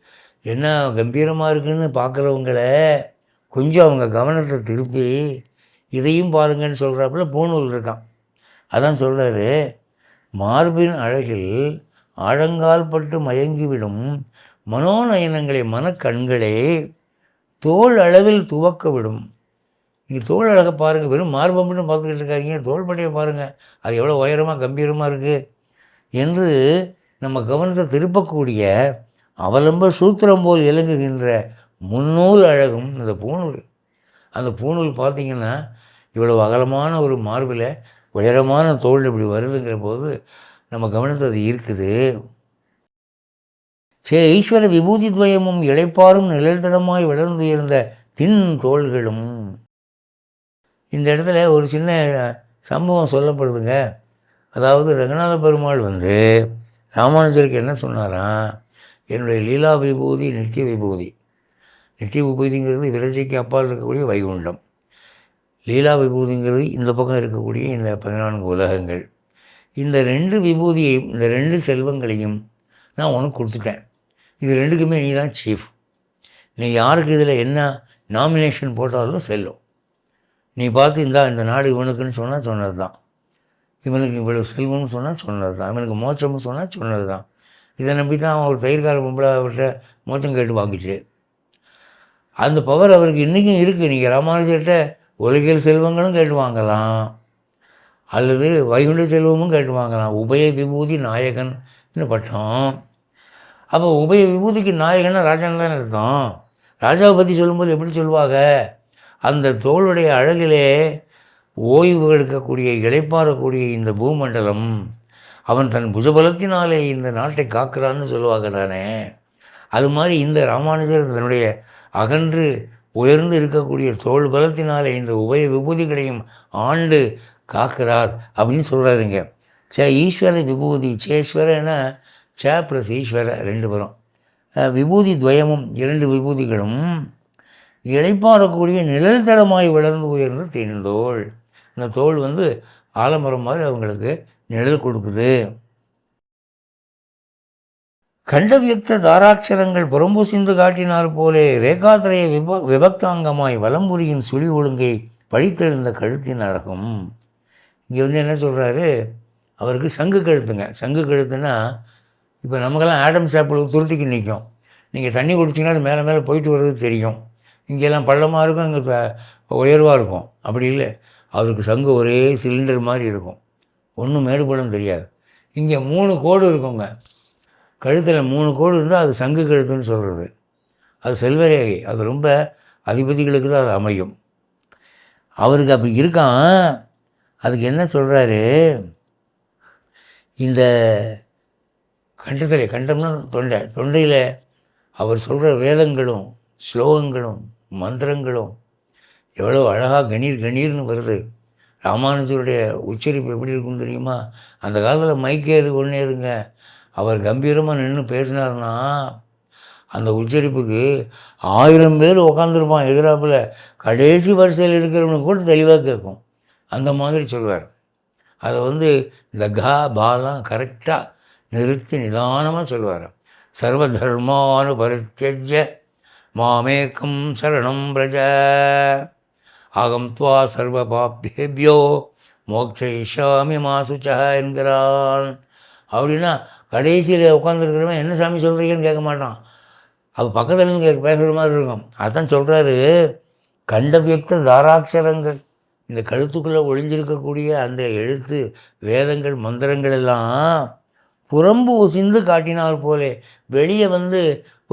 என்ன கம்பீரமாக இருக்குதுன்னு பார்க்குறவங்கள கொஞ்சம் அவங்க கவனத்தை திருப்பி இதையும் பாருங்கன்னு சொல்கிறாப்புல பூணூல் இருக்கான். அதான் சொல்கிறாரு, மார்பின் அழகில் ஆழங்கால் பட்டு மயங்கிவிடும் மனோநயனங்களே மனக்கண்களே தோல் அளவில் துவக்க விடும். நீங்கள் தோல் அழகை பாருங்கள், வெறும் மார்பை மட்டும் பார்த்துக்கிட்டு இருக்காங்க, தோல் பட்டையை பாருங்கள், அது எவ்வளோ உயரமாக கம்பீரமாக இருக்குது என்று நம்ம கவனத்தை திருப்பக்கூடிய அவலம்ப சூத்திரம் போல் இலங்குகின்ற முன்னூல் அழகும் இந்த பூணூல். அந்த பூணூல் பார்த்திங்கன்னா இவ்வளோ அகலமான ஒரு மார்பில் உயரமான தோல் இப்படி வருதுங்கிற போது நம்ம கவனத்தை அது இருக்குது. ஈஸ்வர விபூதி துவயமும் இளைப்பாரும் நிழல்தடமாய் வளர்ந்துயர்ந்த தின் தோள்களும். இந்த இடத்துல ஒரு சின்ன சம்பவம் சொல்லப்படுதுங்க. அதாவது ரங்கநாத பெருமாள் ராமானுஜருக்கு என்ன சொன்னாராம், என்னுடைய லீலா விபூதி நித்திய விபூதி. நித்திய விபூதிங்கிறது விரஜைக்கு அப்பால் இருக்கக்கூடிய வைகுண்டம். லீலா விபூதிங்கிறது இந்த பக்கம் இருக்கக்கூடிய இந்த 14 உலகங்கள். இந்த 2 விபூதியையும் இந்த 2 செல்வங்களையும் நான் உனக்கு கொடுத்துட்டேன். இது 2க்குமே நீ தான் சீஃப். நீ யாருக்கு இதில் என்ன நாமினேஷன் போட்டாலும் செல்லும். நீ பார்த்து இந்த நாடு இவனுக்குன்னு சொன்னது தான், இவனுக்கு இவ்வளோ செல்வம்னு சொன்னது தான், இவனுக்கு மோட்சம்னு சொன்னது தான். இதை நம்பி தான் அவன் ஒரு தயிர்கார பொம்பளை அவர்கிட்ட மோட்சம் கேட்டு வாங்கிச்சு. அந்த பவர் அவருக்கு இன்றைக்கும் இருக்குது. நீங்கள் ராமானுஜர்கிட்ட உலகியல் செல்வங்களும் கேட்டு வாங்கலாம், அல்லது வைகுண்ட செல்வமும் கேட்டு வாங்கலாம். உபய விபூதி நாயகன்னு பட்டம். அப்போ உபய விபூதிக்கு நாயகன்னா ராஜான்னு தானே அர்த்தம். ராஜாவை பற்றி சொல்லும்போது எப்படி சொல்லுவாங்க, அந்த தோளுடைய அழகிலே ஓய்வு எடுக்கக்கூடிய இளைப்பாறக்கூடிய இந்த பூமண்டலம், அவன் தன் புஜபலத்தினாலே இந்த நாட்டை காக்கிறான்னு சொல்லுவாங்க தானே. அது மாதிரி இந்த ராமானுஜர் தன்னுடைய அகன்று உயர்ந்து இருக்கக்கூடிய தோல் பலத்தினாலே இந்த உபய விபூதிகளையும் ஆண்டு காக்கிறார் அப்படின்னு சொல்கிறாருங்க. ஈஸ்வர விபூதி, சேஸ்வரன்னா ப்ளஸ் ஈஸ்வர 2 வரும். விபூதி துவயமும் 2 விபூதிகளும் இளைப்பாறக்கூடிய நிழல் தடமாய் வளர்ந்து உயர்ந்து தின்தோள். இந்த தோல் ஆலமரம் மாதிரி அவங்களுக்கு நிழல் கொடுக்குது. கண்டவியக்த தாராட்சரங்கள் புறம்பு சிந்து காட்டினார் போலே ரேகாத்திரைய விபக்தாங்கமாய் வலம்புரியின் சுழி ஒழுங்கை பழித்தெழுந்த கழுத்தின் அழகும். இங்கே என்ன சொல்கிறாரு, அவருக்கு சங்கு கழுத்துங்க. சங்கு கழுத்துன்னா இப்போ நமக்கெல்லாம் ஆடம் சாப்பிள் துருட்டிக்கு நிற்கும். நீங்கள் தண்ணி குடிச்சிங்கன்னா அது மேலே மேலே போயிட்டு வர்றது தெரியும். இங்கெல்லாம் பள்ளமாக இருக்கும், அங்கே உயர்வாக இருக்கும். அப்படி இல்லை, அவருக்கு சங்கு ஒரே சிலிண்டர் மாதிரி இருக்கும், ஒன்றும் மேடுபடம் தெரியாது. இங்கே 3 கோடு இருக்குங்க, கழுத்தில் 3 கோடு இருந்தால் அது சங்கு கழுத்துன்னு சொல்கிறது. அது செல்வரேகை, அது ரொம்ப அதிபதிகளுக்கு தான் அது அமையும். அவருக்கு அப்படி இருக்கான். அதுக்கு என்ன சொல்கிறாரு, இந்த கண்டம்னா தொண்டையில் அவர் சொல்கிற வேதங்களும் ஸ்லோகங்களும் மந்திரங்களும் எவ்வளோ அழகாக கணீர்னு வருது. ராமானுஜருடைய உச்சரிப்பு எப்படி இருக்குன்னு தெரியுமா? அந்த காலத்தில் மைக்கே அது ஒன்றே ஏதுங்க. அவர் கம்பீரமாக நின்று பேசினார்னா அந்த உச்சரிப்புக்கு 1000 பேர் உக்காந்துருப்பான் எதிராப்பில். கடைசி வரிசையில் இருக்கிறவனுக்கு கூட தெளிவாக கேட்கும். அந்த மாதிரி சொல்வார். அதை இந்த பாலாம் கரெக்டாக நிறுத்தி நிதானமாக சொல்வார். சர்வ தர்மானு பரித்யஜ்ய மாமேக்கம் சரணம் பிரஜ அகம் துவா சர்வ பாப்யேபியோ மோக்ஷயிஷாமி மாசுச்ச என்கிறான். அப்படின்னா கடைசியில் உட்காந்துருக்கிறவன் என்ன சாமி சொல்கிறீங்கன்னு கேட்க மாட்டான், அது பக்கத்தில் பேசுகிற மாதிரி இருக்கும். அதான் சொல்கிறாரு, கண்டவியக்த தாராட்சரங்கள், இந்த கழுத்துக்குள்ளே ஒளிஞ்சிருக்கக்கூடிய அந்த எழுத்து வேதங்கள் மந்திரங்கள் எல்லாம் புறம்பு உசிந்து காட்டினால் போலே வெளியே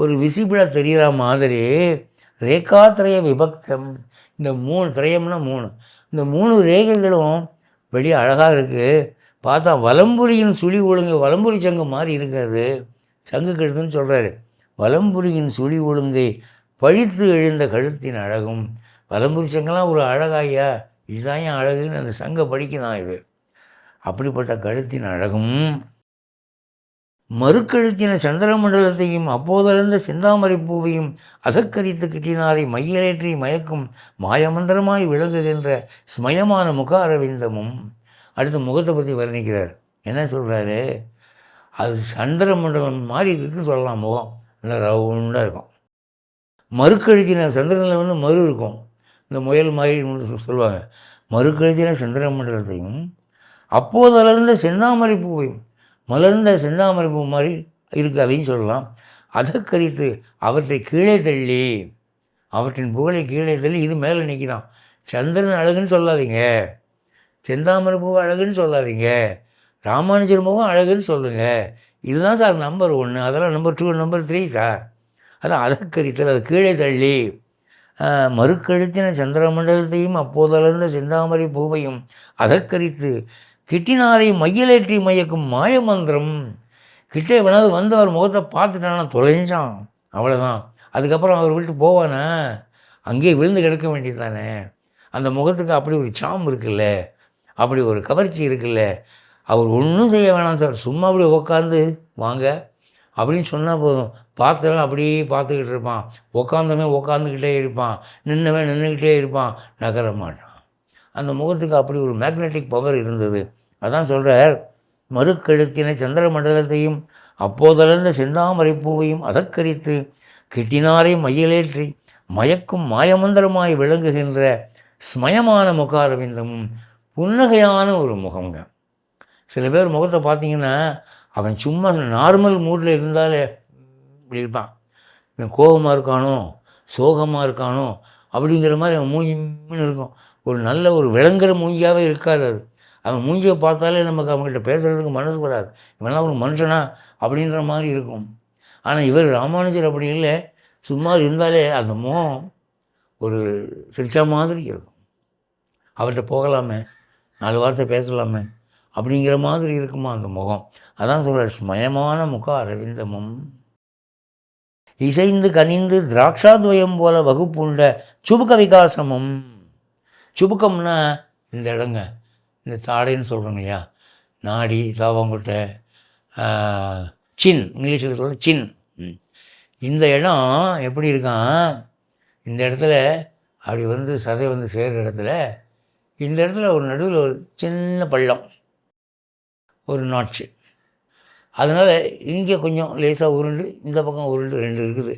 ஒரு விசிபிளாக தெரிகிற மாதிரி ரேகாத்திரைய விபக்தம். இந்த 3 திரையம்னா 3, இந்த 3 ரேகைகளும் வெளியே அழகாக இருக்குது. பார்த்தா வலம்புரியின் சுழி ஒழுங்கு, வலம்புரி சங்கு மாதிரி இருக்காது, சங்கு கழுத்துன்னு சொல்கிறாரு. வலம்புரியின் சுழி ஒழுங்கை பழித்து எழுந்த கழுத்தின் அழகும். வலம்புரி சங்கெல்லாம் ஒரு அழகாயா இதுதான் என் அழகுன்னு அந்த சங்க படிக்குதான் இது. அப்படிப்பட்ட கழுத்தின் அழகும் மறுக்கழுத்தின சந்திரமண்டலத்தையும் அப்போதளர்ந்த செந்தாமரை பூவையும் அதற்கரித்து கிட்டினாரை மையலேற்றி மயக்கும் மாயமந்திரமாய் விளங்குகின்ற ஸ்மயமான முக அரவிந்தமும். அடுத்து முகத்தை பற்றி வர்ணிக்கிறார். என்ன சொல்கிறாரு? அது சந்திரமண்டலம் மாதிரி இருக்குன்னு சொல்லலாம். முகம் நல்லா ரவுண்டாக இருக்கும். மறுக்கழுத்தின சந்திரனில் வந்து மறு இருக்கும், இந்த முயல் மாதிரி சொல்லுவாங்க. மறுக்கழுத்தின சந்திரமண்டலத்தையும் அப்போதளர்ந்த செந்தாமரை பூவையும், மலர்ந்த செந்தாமரை பூ மாதிரி இருக்குது அதையும் சொல்லலாம். அதற்கரித்து அவற்றை கீழே தள்ளி, அவற்றின் புகழை கீழே தள்ளி இது மேலே நிற்கிறான். சந்திரன் அழகுன்னு சொல்லாதீங்க, செந்தாமரை பூ அழகுன்னு சொல்லாதீங்க, ராமானுஜர் முகம் அழகுன்னு சொல்லுங்கள். இதுதான் சார் நம்பர் 1, அதெல்லாம் நம்பர் 2, நம்பர் 3 சார். அதான் அதற்கரித்தல், அது கீழே தள்ளி. மறுக்கழுத்தின சந்திரமண்டலத்தையும் அப்போதளர்ந்த செந்தாமரை பூவையும் அதற்கரித்து கிட்டினாரை மையலேற்றி மயக்கும் மாயமந்திரம். கிட்டே வேணாவது வந்து அவர் முகத்தை பார்த்துட்டானா தொலைஞ்சான், அவ்வளோதான். அதுக்கப்புறம் அவர் விட்டு போவானே, அங்கேயே விழுந்து கிடக்க வேண்டியது தானே. அந்த முகத்துக்கு அப்படி ஒரு சாம் இருக்குல்ல, அப்படி ஒரு கவர்ச்சி இருக்குல்ல. அவர் ஒன்றும் செய்ய வேணாம் சார், சும்மா அப்படி உட்காந்து வாங்க அப்படின்னு சொன்னால் போதும். பார்த்தவன் அப்படியே பார்த்துக்கிட்டு இருப்பான், உட்காந்தவன் உட்காந்துக்கிட்டே இருப்பான், நின்னவன் நின்றுக்கிட்டே இருப்பான், நகர மாட்டான். அந்த முகத்துக்கு அப்படி ஒரு மேக்னெட்டிக் பவர் இருந்தது. அதான் சொல்கிறார், மறுக்கழுத்தின சந்திர மண்டலத்தையும் அப்போதளர்ந்த செந்தாமரை பூவையும் அதற்கரித்து கிட்டினாரை மையலேற்றி மயக்கும் மாயமந்திரமாய் விளங்குகின்ற ஸ்மயமான முகாரவிந்தமும். புன்னகையான ஒரு முகங்க. சில பேர் முகத்தை பார்த்தீங்கன்னா அவன் சும்மா நார்மல் மூடில் இருந்தாலே இப்படி இருப்பான். இவன் கோபமாக இருக்கானோ சோகமாக இருக்கானோ அப்படிங்கிற மாதிரி அவன் மூஞ்சின்னு இருக்கும். ஒரு நல்ல ஒரு விளங்குற மூஞ்சியாகவே இருக்காது அது. அவன் மூஞ்சியை பார்த்தாலே நமக்கு அவங்ககிட்ட பேசுகிறதுக்கு மனசு வராது. இவெல்லாம் ஒரு மனுஷனா அப்படின்ற மாதிரி இருக்கும். ஆனால் இவர் ராமானுஜர் அப்படி இல்லை, சும்மா இருந்தாலே அந்த முகம் ஒரு சிரிச்சா மாதிரி இருக்கும். அவர்கிட்ட போகலாமே, 4 வார்த்தை பேசலாமே அப்படிங்கிற மாதிரி இருக்குமா அந்த முகம். அதான் சொல்கிறார், ஸ்மயமான முக அரவிந்தமும் இசைந்து கனிந்து திராட்சாத்வயம் போல வகுப்புண்ட சுபுக விகாசமும். சுபுக்கம்னா இந்த இடங்க, இந்த தாடைன்னு சொல்கிறோங்க இல்லையா, நாடி, தாவங்கொட்டை, சின், இங்கிலீஷில் சொல்கிற சின். இந்த இடம் எப்படி இருக்கான், இந்த இடத்துல அப்படி வந்து சதை வந்து சேர்கிற இடத்துல இந்த இடத்துல ஒரு நடுவில் ஒரு சின்ன பள்ளம், ஒரு நாட்சி. அதனால் இங்கே கொஞ்சம் லேசாக உருண்டு, இந்த பக்கம் உருண்டு 2 இருக்குது.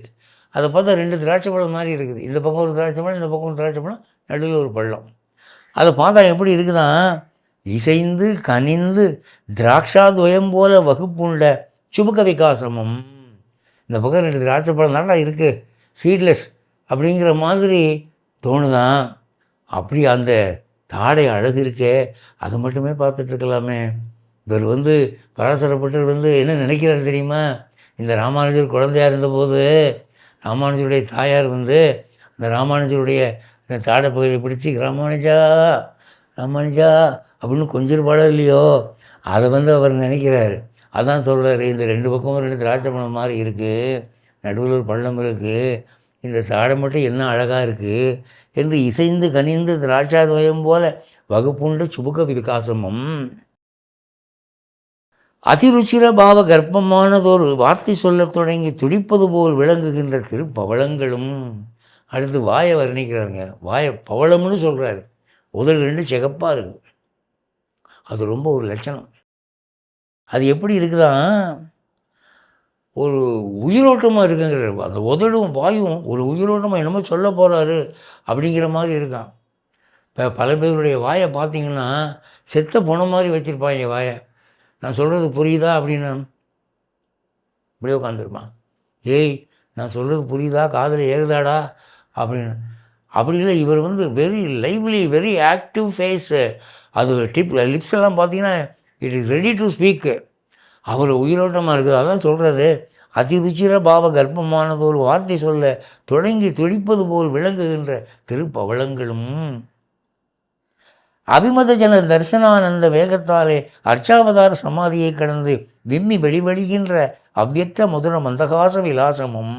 அதை பார்த்தா 2 திராட்சை பழம் மாதிரி இருக்குது. இந்த பக்கம் ஒரு திராட்சை பழம், இந்த பக்கம் ஒரு திராட்சை பழம், நடுவில் ஒரு பள்ளம். அதை பார்த்தா எப்படி இருக்குதான், இசைந்து கனிந்து திராட்சாத்வயம் போல வகுப்புண்ட சுபுக விகாசமும். இந்த பக்கம் 2 திராட்சை பழம் தாண்டா இருக்குது, சீட்லெஸ் அப்படிங்கிற மாதிரி தோணுதான். அப்படி அந்த தாடை அழகு இருக்கே, அதை மட்டுமே பார்த்துட்ருக்கலாமே. இவர் வந்து பராசரப்பட்டவர் வந்து என்ன நினைக்கிறார் தெரியுமா, இந்த ராமானுஜர் குழந்தையாக இருந்தபோது ராமானுஜருடைய தாயார் வந்து அந்த ராமானுஜருடைய இந்த தாடை பகுதியை பிடிச்சி ராமானுஜா ராமானுஜா அப்படின்னு கொஞ்சம் பாடம் இல்லையோ, அதை வந்து அவர் நினைக்கிறாரு. அதான் சொல்கிறார், இந்த 2 பக்கமும் 2 திராட்சை பழம் மாதிரி இருக்குது, நடுவில் ஒரு பள்ளம் இருக்குது, இந்த தாடை மட்டும் என்ன அழகாக இருக்குது என்று இசைந்து கனிந்து திராட்சாத்வயம் போல வகுப்புண்டு சுபுக விகாசமும். அதிருச்சிர பாவ கர்ப்பமானதொரு வார்த்தை சொல்லத் தொடங்கி துடிப்பது போல் விளங்குகின்ற திருப்பவளங்களும். அடுத்து வாயை வர்ணிக்கிறாருங்க. வாயை பவளம்னு சொல்கிறாரு. உதடு 2 சிகப்பாக இருக்குது, அது ரொம்ப ஒரு லட்சணம். அது எப்படி இருக்குதான், ஒரு உயிரோட்டமாக இருக்குங்கிறார். அந்த உதடும் வாயும் ஒரு உயிரோட்டமாக என்னமோ சொல்ல போகிறாரு அப்படிங்கிற மாதிரி இருக்கான். இப்போ பல பேருடைய வாயை பார்த்திங்கன்னா செத்த போன மாதிரி வச்சுருப்பாங்க வாயை. நான் சொல்கிறது புரியுதா அப்படின்னு இப்படியே உட்காந்துருப்பான். ஏய் நான் சொல்கிறது புரியுதா, காதில் ஏறுதாடா அப்படின்னு. அப்படி இல்லை, இவர் வந்து very lively, very active face. அது லிப்ஸ் எல்லாம் பார்த்தீங்கன்னா it is ready to speak. அவர் உயிரோட்டமாக இருக்குது. அதான் சொல்கிறது, அதிருச்சிர பாவ கர்ப்பமானது ஒரு வார்த்தை சொல்ல தொடங்கி துடிப்பது போல் விளங்குகின்ற திருப்பவளங்களும். அபிமத ஜன தரிசனானந்த வேகத்தாலே அர்ச்சாவதார சமாதியை கடந்து விம்மி வெளிவழிகின்ற அவ்வியக்த மதுர மந்தகாச விலாசமும்.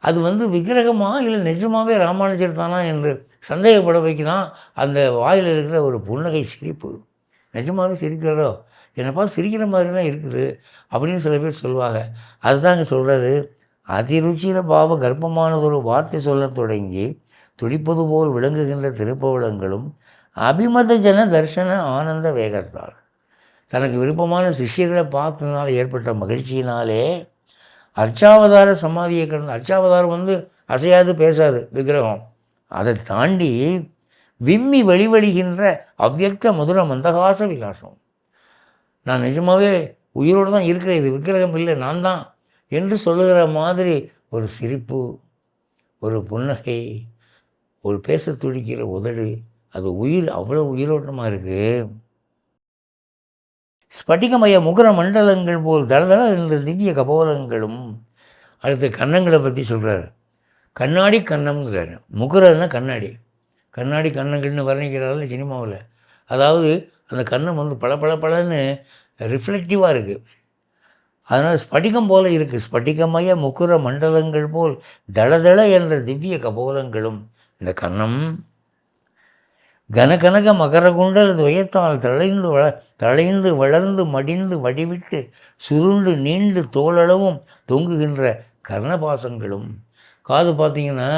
அது விக்கிரகமா இல்லை நிஜமாகவே ராமானுஜர் தானா என்று சந்தேகப்பட வைக்கிறான் அந்த வாயில் இருக்கிற ஒரு புன்னகை சிரிப்பு. நிஜமாகவே சிரிக்கிறதோ, என்னை பார்த்து சிரிக்கிற மாதிரி தான் இருக்குது அப்படின்னு சில பேர் சொல்லுவாங்க. அதுதாங்க சொல்கிறாரு, அதிருச்சிர பாவ கர்ப்பமானதொரு வார்த்தை சொல்லத் தொடங்கி துடிப்பது போல் விளங்குகின்ற திருப்பவளங்களும் அபிமத ஜன தர்சன ஆனந்த வேகத்தால் தனக்கு விருப்பமான சிஷ்யர்களை பார்த்ததுனால ஏற்பட்ட மகிழ்ச்சியினாலே அர்ச்சாவதார சமாதியை கடந்து, அர்ச்சாவதாரம் அசையாது பேசாது விக்கிரகம், அதை தாண்டி விம்மி வெளிவழிகின்ற அவ்யக்த மதுர மந்தகாச விலாசம், நான் நிஜமாகவே உயிரோடு தான் இருக்கிறேன், இது விக்கிரகம் இல்லை நான் தான் என்று சொல்லுகிற மாதிரி ஒரு சிரிப்பு, ஒரு புன்னகை, ஒரு பேச துடிக்கிற உதடு, அது உயிர் அவ்வளோ உயிரோட்டமாக இருக்குது. ஸ்பட்டிகமய முகர மண்டலங்கள் போல் தளதள என்ற திவ்ய கபோலங்களும். அடுத்து கன்னங்களை பற்றி சொல்கிறார். கண்ணாடி கன்னம்ங்கிறார். முகரன்னா கண்ணாடி, கண்ணாடி கன்னங்கள்னு வர்ணிக்கிறார்கள் சினிமாவில். அதாவது அந்த கன்னம் பல பல பலன்னு ரிஃப்ளெக்டிவாக இருக்குது. அதனால் ஸ்பட்டிகம் போல் இருக்குது. ஸ்பட்டிகமய முகுர மண்டலங்கள் போல் தளதள என்ற திவ்ய கபோலங்களும். இந்த கன்னம் கனகனக மகரகுண்டல் துயத்தால் தளைந்து வளர்ந்து மடிந்து வடிவிட்டு சுருண்டு நீண்டு தோளளவும் தொங்குகின்ற கர்ணபாசங்களும். காது பார்த்திங்கன்னா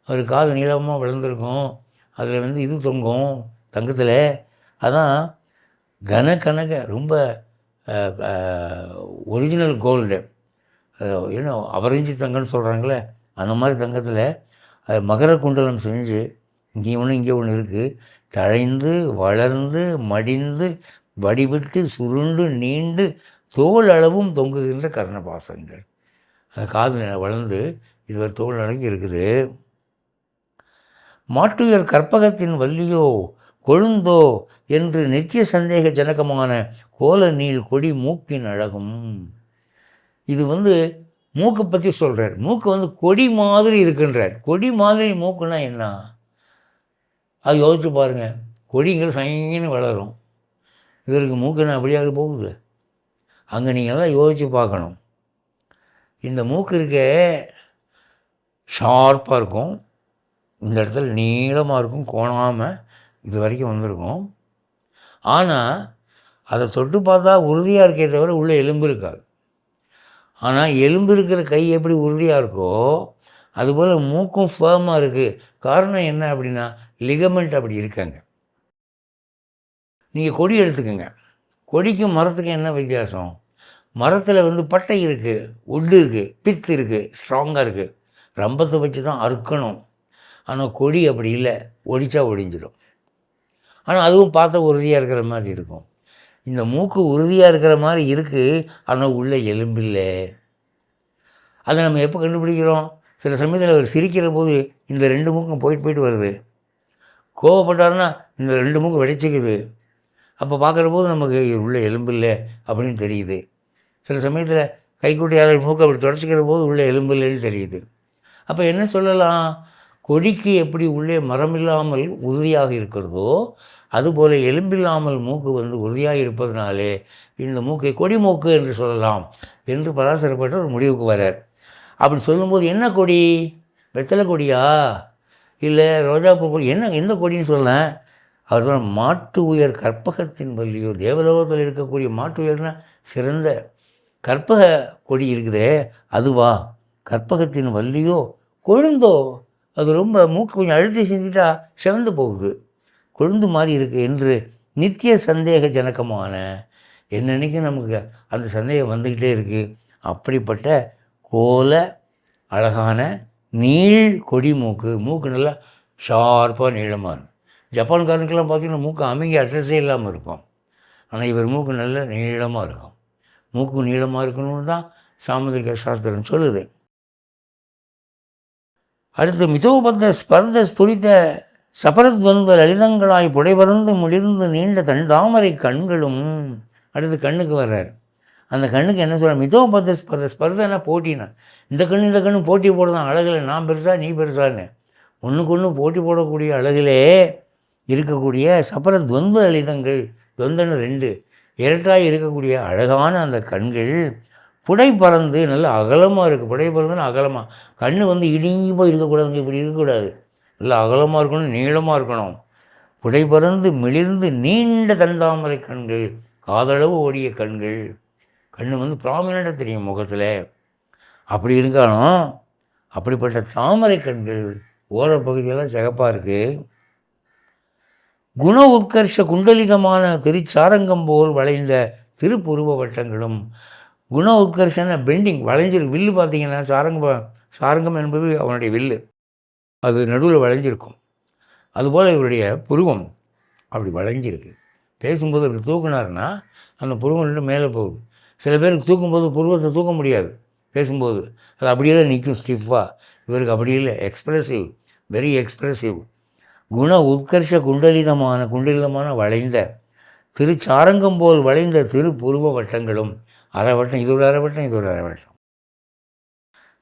அவர் காது நீளமாக வளர்ந்துருக்கும், அதில் இது தொங்கும் தங்கத்தில். அதான் கனகனக ரொம்ப ஒரிஜினல் கோல்டு, ஏன்னா அவரஞ்சி தங்கம்னு சொல்கிறாங்களே அந்த மாதிரி தங்கத்தில் மகர குண்டலம் செஞ்சு இங்கே ஒன்று இருக்குது. தழைந்து வளர்ந்து மடிந்து வடிவிட்டு சுருண்டு நீண்டு தோல் அளவும் தொங்குகின்ற கர்ணபாசங்கள். அந்த காது வளர்ந்து இதுவரை தோல் அளவுக்கு இருக்குது. மாட்டுயர் கற்பகத்தின் வள்ளியோ கொழுந்தோ என்று நித்திய சந்தேக ஜனகமான கோல நீள் கொடி மூக்கின் அழகும். இது மூக்கை பற்றி சொல்கிறார். மூக்கு கொடி மாதிரி இருக்குன்றார். கொடி மாதிரி மூக்குன்னா என்ன, அது யோசிச்சு பாருங்கள். கொடிங்கிற சங்கின்னு வளரும், இவருக்கு மூக்குன்னு அப்படியாக போகுது. அங்கே நீங்கள் தான் யோசித்து பார்க்கணும். இந்த மூக்கு இருக்க ஷார்ப்பாக இருக்கும், இந்த இடத்துல நீளமாக இருக்கும், கோணாமல் இது வரைக்கும் வந்திருக்கும். ஆனால் அதை தொட்டு பார்த்தா உறுதியாக இருக்கே தவிர உள்ளே எலும்பு இருக்காது. ஆனால் எலும்பு இருக்கிற கை எப்படி உறுதியாக இருக்கோ அதுபோல் மூக்கும் ஃபேமாக இருக்குது. காரணம் என்ன அப்படின்னா லிகமெண்ட் அப்படி இருக்காங்க. நீங்கள் கொடி எடுத்துக்கோங்க, கொடிக்கும் மரத்துக்கும் என்ன வித்தியாசம்? மரத்தில் பட்டை இருக்குது, உட்டு இருக்குது, பித்து இருக்குது, ஸ்ட்ராங்காக இருக்குது, ரம்பத்தை வச்சு தான் அறுக்கணும். ஆனால் கொடி அப்படி இல்லை, ஒடிச்சா ஒடிஞ்சிடும். ஆனால் அதுவும் பார்த்தா உறுதியாக இருக்கிற மாதிரி இருக்கும். இந்த மூக்கு உறுதியாக இருக்கிற மாதிரி இருக்குது, ஆனால் உள்ளே எலும்பில்லை. அதை நம்ம எப்போ கண்டுபிடிக்கிறோம்? சில சமயத்தில் அவர் சிரிக்கிற போது இந்த ரெண்டு மூக்கும் போயிட்டு வருது. கோவப்பட்டாருன்னா இந்த ரெண்டு மூக்கு வெடிச்சிக்குது. அப்போ பார்க்குற போது நமக்கு உள்ள எலும்பில்லை அப்படின்னு தெரியுது. சில சமயத்தில் கைக்குட்டையாளர் மூக்கை அப்படி தொடச்சிக்கிற போது உள்ள எலும்பில்லைன்னு தெரியுது. அப்போ என்ன சொல்லலாம்? கொடிக்கு எப்படி உள்ளே மரம் இல்லாமல் உறுதியாக இருக்கிறதோ அதுபோல் எலும்பில்லாமல் மூக்கு உறுதியாக இருப்பதனாலே இந்த மூக்கை கொடி மூக்கு என்று சொல்லலாம் என்று பராசரப்பட்ட ஒரு முடிவுக்கு வரார். அப்படி சொல்லும்போது என்ன கொடி? வெத்தலை கொடியா இல்லை ரோஜாப்பூ கொடி, என்ன எந்த கொடின்னு சொல்லேன்? அவர் சொன்ன மாட்டு உயர் கற்பகத்தின் வள்ளியோ, தேவலோகத்தில் இருக்கக்கூடிய மாட்டு உயர்னா சிறந்த கற்பக கொடி இருக்குதே அதுவா? கற்பகத்தின் வள்ளியோ கொழுந்தோ, அது ரொம்ப மூக்கு கொஞ்சம் அழுத்தி செஞ்சுட்டா சிவந்து போகுது, கொழுந்து மாதிரி இருக்குது என்று நித்திய சந்தேக ஜனகமான என்னன்னைக்கு நமக்கு அந்த சந்தேகம் வந்துக்கிட்டே இருக்குது. அப்படிப்பட்ட கோல அழகான நீள் கொடி மூக்கு. மூக்கு நல்லா ஷார்ப்பாக நீளமாக இருக்கும். ஜப்பான்காரனுக்கெல்லாம் பார்த்திங்கன்னா மூக்கு அமைங்க அட்ரஸே இல்லாமல் இருக்கும். ஆனால் இவர் மூக்கு நல்ல நீளமாக இருக்கும். மூக்கு நீளமாக இருக்கணும்னு தான் சாமுதிரிக சாஸ்திரம் சொல்லுது. அடுத்து மிதோபத்த ஸ்பர்த ஸ்புரித்த சபரத்வந்த லலிதங்களாய் புடைபறந்து முளிர்ந்து நீண்ட தண்டாமரை கண்களும். அடுத்து கண்ணுக்கு வர்றார். அந்த கண்ணுக்கு என்ன சொல்கிறார்? மிதோபத்த ஸ்பர்தனா போட்டினா, இந்த கண்ணு போட்டி போடுதான் அழகில், நான் பெருசா நீ பெருசான்னு ஒன்றுக்கு ஒன்று போட்டி போடக்கூடிய அழகிலே இருக்கக்கூடிய சபர துவந்த லலிதங்கள், துவந்தன்னு ரெண்டு இரட்டாய் இருக்கக்கூடிய அழகான அந்த கண்கள் புடை பறந்து நல்ல அகலமாக இருக்குது. புடை பறந்துன்னு அகலமாக, கண் வந்து இடுங்கி போய் இருக்கக்கூடாதுங்க, இப்படி இருக்கக்கூடாது, நல்லா அகலமாக இருக்கணும், நீளமாக இருக்கணும். புடை பறந்து மிளிர்ந்து நீண்ட தந்தாமரை கண்கள், காதளவு ஓடிய கண்கள், கண் வந்து ப்ராமினெண்ட்டாக தெரியும் முகத்தில், அப்படி இருக்காலும் அப்படிப்பட்ட தாமரை கண்கள் ஓர பகுதியெல்லாம் சிகப்பாக இருக்குது. குண உத்கர்ஷ குண்டலிதமான திருச்சாரங்கம் போல் வளைந்த திருப்புருவ வட்டங்களும், குண உத்கர்ஷன பெண்டிங் வளைஞ்சிருக்கு. வில்லு பார்த்தீங்கன்னா சாரங்கம் என்பது அவனுடைய வில்லு, அது நடுவில் வளைஞ்சிருக்கும். அதுபோல் இவருடைய புருவம் அப்படி வளைஞ்சிருக்கு. பேசும்போது அப்படி தூக்குனாருன்னா அந்த புருவம் ரெண்டு மேலே போகுது. சில பேருக்கு தூக்கும்போது புருவத்தை தூக்க முடியாது, பேசும்போது அது அப்படியே தான் நிற்கும் ஸ்டிஃபாக. இவருக்கு அப்படி இல்லை, எக்ஸ்ப்ரெசிவ், வெரி எக்ஸ்ப்ரெசிவ். குண உத்கர்ஷ குண்டலிதமான வளைந்த திருச்சாரங்கம் போல் வளைந்த திருப்புருவ வட்டங்களும், அரைவட்டம், இது ஒரு அரைவட்டம், இது ஒரு அரைவட்டம்.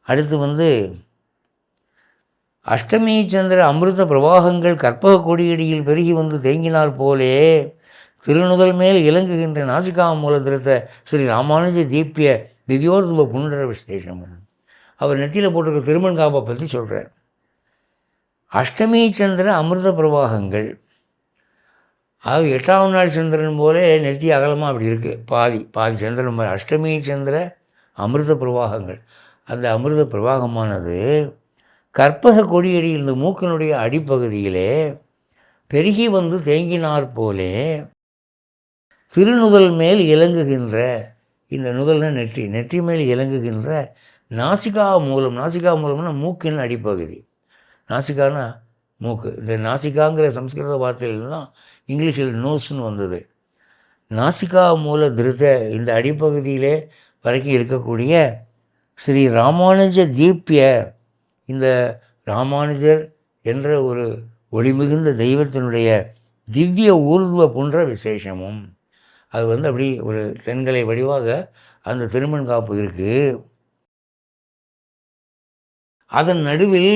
அடுத்து வந்து அஷ்டமி சந்திர அமிர்த பிரவாகங்கள் கற்பக கொடியடியில் பெருகி வந்து தேங்கினார் போலே திருநுதல் மேல் இலங்குகின்ற நாசிகா மூலத்திருத்த ஸ்ரீ ராமானுஜ தீபிய திவ்யோர்துவ புண்டர விசேஷம். அவர் நெத்தியில் போட்டிருக்க திருமண் காப்பை பற்றி சொல்கிறார். அஷ்டமி சந்திர அமிர்த பிரவாகங்கள், அது 8ஆம் நாள் சந்திரன் போலே நெத்தி அகலமாக அப்படி இருக்குது, பாதி சந்திரன் மாதிரி. அஷ்டமி சந்திர அமிர்த பிரவாகங்கள், அந்த அமிர்த பிரவாகமானது கற்பக கொடியடி இந்த மூக்கினுடைய அடிப்பகுதியிலே பெருகி வந்து தேங்கினார் போலே திருநுதல் மேல் இலங்குகின்ற, இந்த நுதல்னா நெற்றி மேல் இலங்குகின்ற நாசிகா மூலம்னா மூக்கின் அடிப்பகுதி. நாசிகானா மூக்கு. இந்த நாசிகாங்கிற சம்ஸ்கிருத வார்த்தையில் தான் இங்கிலீஷில் நோஸ்ன்னு வந்தது. நாசிகா மூல திருத்த இந்த அடிப்பகுதியிலே வரைக்கும் இருக்கக்கூடிய ஸ்ரீ ராமானுஜ தீபிய, இந்த ராமானுஜர் என்ற ஒரு ஒளிமிகுந்த தெய்வத்தினுடைய திவ்ய ஊர்துவ புன்ற விசேஷமும், அது வந்து அப்படி ஒரு தென்கலை வடிவாக அந்த திருமண் காப்பு இருக்குது. அதன் நடுவில்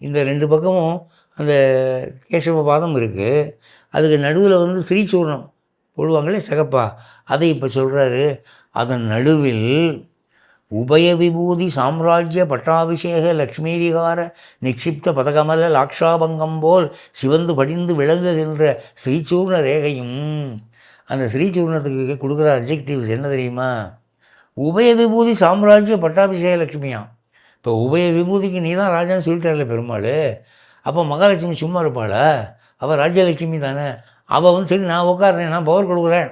இந்த ரெண்டு பக்கமும் அந்த கேசவ பாதம் இருக்குது. அதுக்கு நடுவில் வந்து ஸ்ரீசூர்ணம் போடுவாங்களே சிகப்பா, அதை இப்போ சொல்கிறாரு. அதன் நடுவில் உபய விபூதி சாம்ராஜ்ய பட்டாபிஷேக லக்ஷ்மீவிகார நிக்ஷிப்த பதகமல லாக்ஷாபங்கம் போல் சிவந்து படிந்து விளங்குகின்ற ஸ்ரீசூர்ண ரேகையும். அந்த ஸ்ரீசூர்ணத்துக்கு கொடுக்குற அட்ஜெக்டிவ்ஸ் என்ன தெரியுமா? உபய விபூதி சாம்ராஜ்ய பட்டாபிஷேக லக்ஷ்மியா. இப்போ உபய விபூதிக்கு நீ தான் ராஜான்னு சொல்லிட்டார்ல பெருமாள், அப்போ மகாலட்சுமி சும்மா இருப்பாளா? அவள் ராஜ்யலட்சுமி தானே. அவள் வந்து சரி நான் உட்காடுறேன், நான் பவர் கொடுக்குறேன்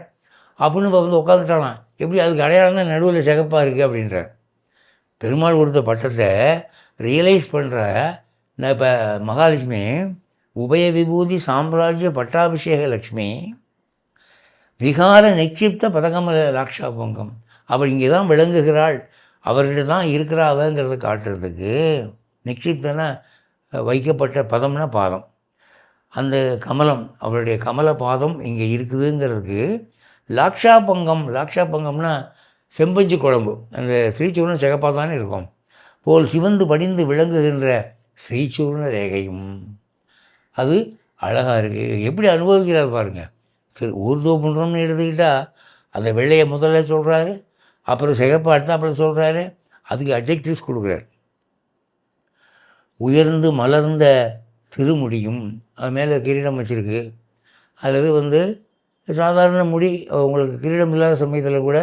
அப்படின்னு இப்போ வந்து உட்காந்துட்டாலாம். எப்படி? அதுக்கு அடையாளம் தான் நடுவில் சிகப்பாக இருக்குது அப்படின்ற. பெருமாள் கொடுத்த பட்டத்தை ரியலைஸ் பண்ணுற இப்போ மகாலட்சுமி உபய விபூதி சாம்ராஜ்ய பட்டாபிஷேக லக்ஷ்மி விகார நிக்ஷிப்த பதகமல லாக்ஷாபங்கம், அவள் இங்கே தான் விளங்குகிறாள், அவர்கிட்ட தான் இருக்கிறாவங்கிறத காட்டுறதுக்கு. நிக்ஷிப்தனா வைக்கப்பட்ட பதம்னா பாதம், அந்த கமலம், அவருடைய கமல பாதம் இங்கே இருக்குதுங்கிறதுக்கு. லாக்ஷாபங்கம்னா செம்பஞ்சு குழம்பு, அந்த ஸ்ரீசூர்ணம் சிகப்பாக தானே இருக்கும் போல் சிவந்து படிந்து விளங்குகின்ற ஸ்ரீசூர்ண ரேகையும், அது அழகாக இருக்குது. எப்படி அனுபவிக்கிறார் பாருங்கள். ஊர்துவ புன்றம்னு எடுத்துக்கிட்டால் அந்த வெள்ளையை முதல்ல சொல்கிறாரு, அப்புறம் சிகப்பை அடுத்தாப்பில் சொல்கிறாரு, அதுக்கு அட்ஜெக்டிவ்ஸ் கொடுக்குறார். உயர்ந்து மலர்ந்த திருமுடியும், அது மேலே கிரீடம் வச்சுருக்கு. அல்லது வந்து சாதாரண முடி, உங்களுக்கு கிரீடம் இல்லாத சமயத்தில் கூட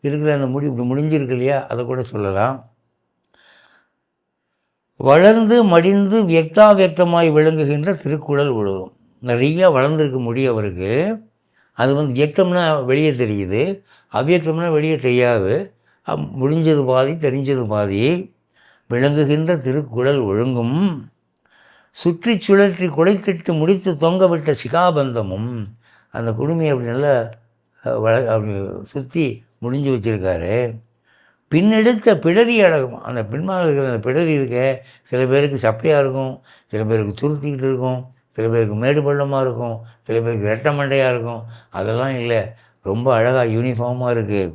இருக்கிற அந்த முடி இப்படி முடிஞ்சிருக்கு இல்லையா, அதை கூட சொல்லலாம். வளர்ந்து மடிந்து வியக்தாவியக்தமாய் விளங்குகின்ற திருக்குழல் உலகம். நிறையா வளர்ந்துருக்கு முடி அவருக்கு. அது வந்து வியக்தம்னா வெளியே தெரியுது, அவ்வியக்தம்னா வெளியே தெரியாது. முடிஞ்சது பாதி, தெரிஞ்சது பாதி. விளங்குகின்ற திருக்குழல் ஒழுங்கும் சுற்றி சுழற்றி குலைத்திட்டு முடித்து தொங்கவிட்ட சிகாபந்தமும், அந்த குடுமையை அப்படி நல்லா அப்படி சுற்றி முடிஞ்சு வச்சுருக்காரு. பின்னெடுத்த பிடரி அழகும், அந்த பின்னால் இருக்கிற அந்த பிடரி இருக்க, சில பேருக்கு சப்பையாக இருக்கும், சில பேருக்கு துருத்திக்கிட்டு இருக்கும், சில பேருக்கு மேடு பள்ளமாக இருக்கும், சில பேருக்கு ரெட்டை மண்டையாக இருக்கும். அதெல்லாம் இல்லை, ரொம்ப அழகாக யூனிஃபார்மாக இருக்குது.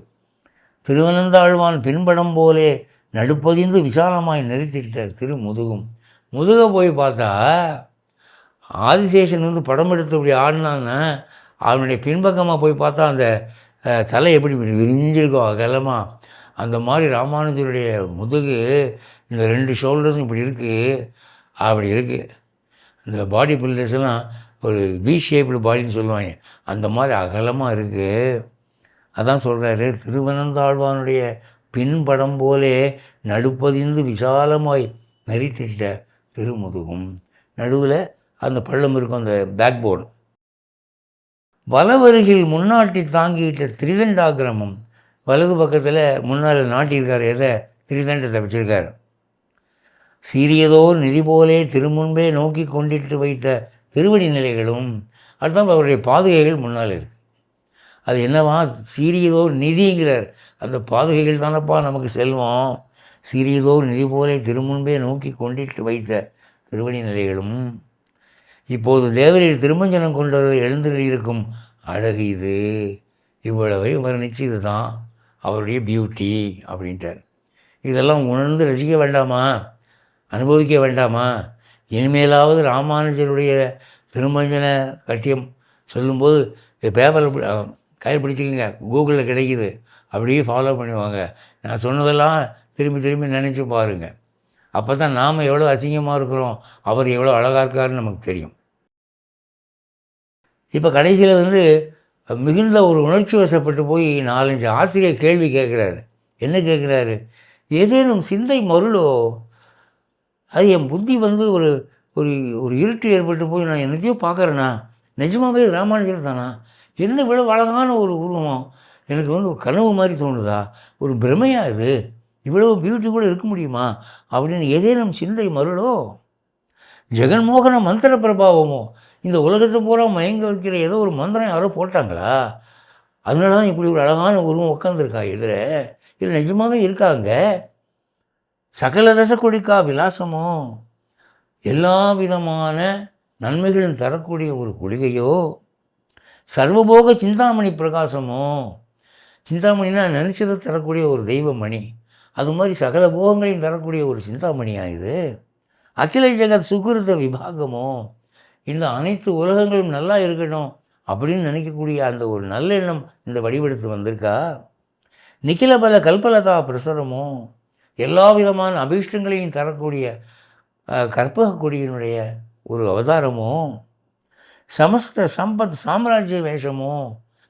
திருவனந்தாழ்வான் பின்படம் போலே நடுப்பதிந்து விசாலமாய் நிறுத்திட்ட திரு முதுகை போய் பார்த்தா ஆதிசேஷன் வந்து படம் எடுத்து அப்படி ஆடினாங்க. அவனுடைய பின்பக்கமாக போய் பார்த்தா அந்த தலை எப்படி விரிஞ்சிருக்கும் அகலமாக, அந்த மாதிரி ராமானுஜருடைய முதுகு இந்த 2 ஷோல்டர்ஸும் இப்படி இருக்குது, அப்படி இருக்குது. இந்த பாடி பில்டர்ஸ்லாம் ஒரு வி ஷேப்டு பாடின்னு சொல்லுவாங்க, அந்த மாதிரி அகலமாக இருக்குது. அதான் சொல்கிறாரு, திருவனந்தாழ்வானுடைய பின்படம் போலே நடுப்பதிந்து விசாலமாய் நெறித்திட்ட திருமுதுகும். நடுவில் அந்த பள்ளம் இருக்கும், அந்த பேக் போன். வலவருகில் முன்னாட்டி தாங்கிட்ட திரிதண்டாகிரமம். வலது பக்கத்தில் முன்னால் நாட்டியிருக்கார், எதை? திரிதண்டத்தை வச்சுருக்கார். சீரியதோர் நிதி போலே திருமுன்பே நோக்கி கொண்டிட்டு வைத்த திருவடி நிலைகளும். அதுதான் அவருடைய பாதுகைகள் முன்னால் இருக்குது. அது என்னவா? சீரியதோர் நிதிங்கிறார். அந்த பாதுகைகள் தானப்பா நமக்கு செல்வம். சீரியதோர் நிதி போலே திருமுன்பே நோக்கி கொண்டிட்டு வைத்த திருவடி நிலைகளும். இப்போது தேவரீர் திருமஞ்சனம் கொண்டவர்கள் எழுந்தருளியிருக்கும் அழகு இது. இவ்வளவை வர்ணித்து இதுதான் அவருடைய பியூட்டி அப்படின்ட்டார். இதெல்லாம் உணர்ந்து ரசிக்க வேண்டாமா? அனுபவிக்க வேண்டாமா? இனிமேலாவது ராமானுஜருடைய திருமஞ்சன கட்டியம் சொல்லும்போது பேப்பரில் கையில் பிடிச்சிக்கோங்க, கூகுளில் கிடைக்கிது, அப்படியே ஃபாலோ பண்ணுவாங்க. நான் சொன்னதெல்லாம் திரும்பி திரும்பி நினச்சி பாருங்கள். அப்போ தான் நாம் எவ்வளோ அசிங்கமாக இருக்கிறோம், அவர் எவ்வளோ அழகாக இருக்காருன்னு நமக்கு தெரியும். இப்போ கடைசியில் மிகுந்த ஒரு உணர்ச்சி வசப்பட்டு போய் 4-5 ஆசிரியர் கேள்வி கேட்குறாரு. என்ன கேட்குறாரு? ஏதேனும் சிந்தை மருளோ, அது என் புத்தி ஒரு ஒரு ஒரு இருட்டு ஏற்பட்டு போய் நான் என்னத்தையோ பார்க்குறேண்ணா, நிஜமாகவே ராமானுஜர் தானா? என்ன விட அழகான ஒரு உருவம் எனக்கு ஒரு கனவு மாதிரி தோணுதா? ஒரு பிரமையாக இது? இவ்வளோ பியூட்டி கூட இருக்க முடியுமா அப்படின்னு ஏதேனும் சிந்தை மருளோ, ஜெகன்மோகன மந்திர பிரபாவமோ, இந்த உலகத்தை பூரா மயங்க வைக்கிற ஏதோ ஒரு மந்திரம் யாரோ போட்டாங்களா? அதனால தான் இப்படி ஒரு அழகான உருவம் உட்காந்துருக்கா எதிர? இல்லை நிஜமாகவே இருக்காங்க? சகல ரச கொடிக்கா விலாசமோ, எல்லா விதமான நன்மைகளும் தரக்கூடிய ஒரு கொள்கையோ, சர்வபோக சிந்தாமணி பிரகாசமோ. சிந்தாமணினா நினச்சதை தரக்கூடிய ஒரு தெய்வமணி, அது மாதிரி சகல போகங்களையும் தரக்கூடிய ஒரு சிந்தாமணியாக இது. அகில ஜெகத் சுகிருத விபாகமோ, இந்த அனைத்து உலகங்களும் நல்லா இருக்கணும் அப்படின்னு நினைக்கக்கூடிய அந்த ஒரு நல்லெண்ணம் இந்த வடிவெடுத்து வந்திருக்கா? நிகில பல கல்பலதா பிரசரமோ, எல்லா விதமான அபீஷ்டங்களையும் தரக்கூடிய கற்பக கொடியினுடைய ஒரு அவதாரமோ, சமஸ்த சம்பத் சாம்ராஜ்ய வேஷமோ,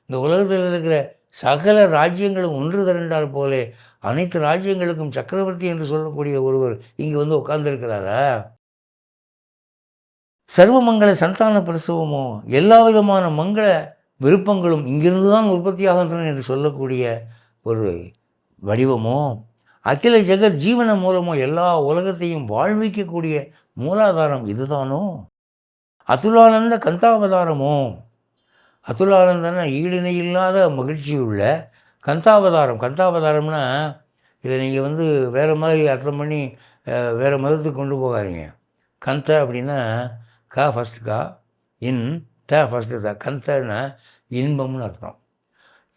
இந்த உலகத்தில் இருக்கிற சகல ராஜ்யங்களும் ஒன்று திரண்டால் போலே அனைத்து ராஜ்யங்களுக்கும் சக்கரவர்த்தி என்று சொல்லக்கூடிய ஒருவர் இங்கே உட்கார்ந்துருக்கிறாரா? சர்வமங்கள சந்தான பிரசவமோ, எல்லா விதமான மங்கள விருப்பங்களும் இங்கிருந்து தான் உற்பத்தியாகின்றன என்று சொல்லக்கூடிய ஒரு வடிவமோ, அகில ஜெகத் ஜீவன மூலமோ, எல்லா உலகத்தையும் வாழ்விக்கக்கூடிய மூலாதாரம் இதுதானோ? அதுலானந்த கந்தாவதாரமோ, அதுலானந்தன ஈடிணை இல்லாத மகிழ்ச்சியுள்ள கந்தாவதாரம். கந்தாவதாரம்னா இதை நீங்கள் வேறு மாதிரி அர்த்தம் பண்ணி வேறு மதத்துக்கு கொண்டு போகாதீங்க. கந்த அப்படின்னா கா ஃபஸ்ட்டு கா, இன் த ஃபஸ்ட்டு த. கந்தன்னா இன்பம்னு அர்த்தம்.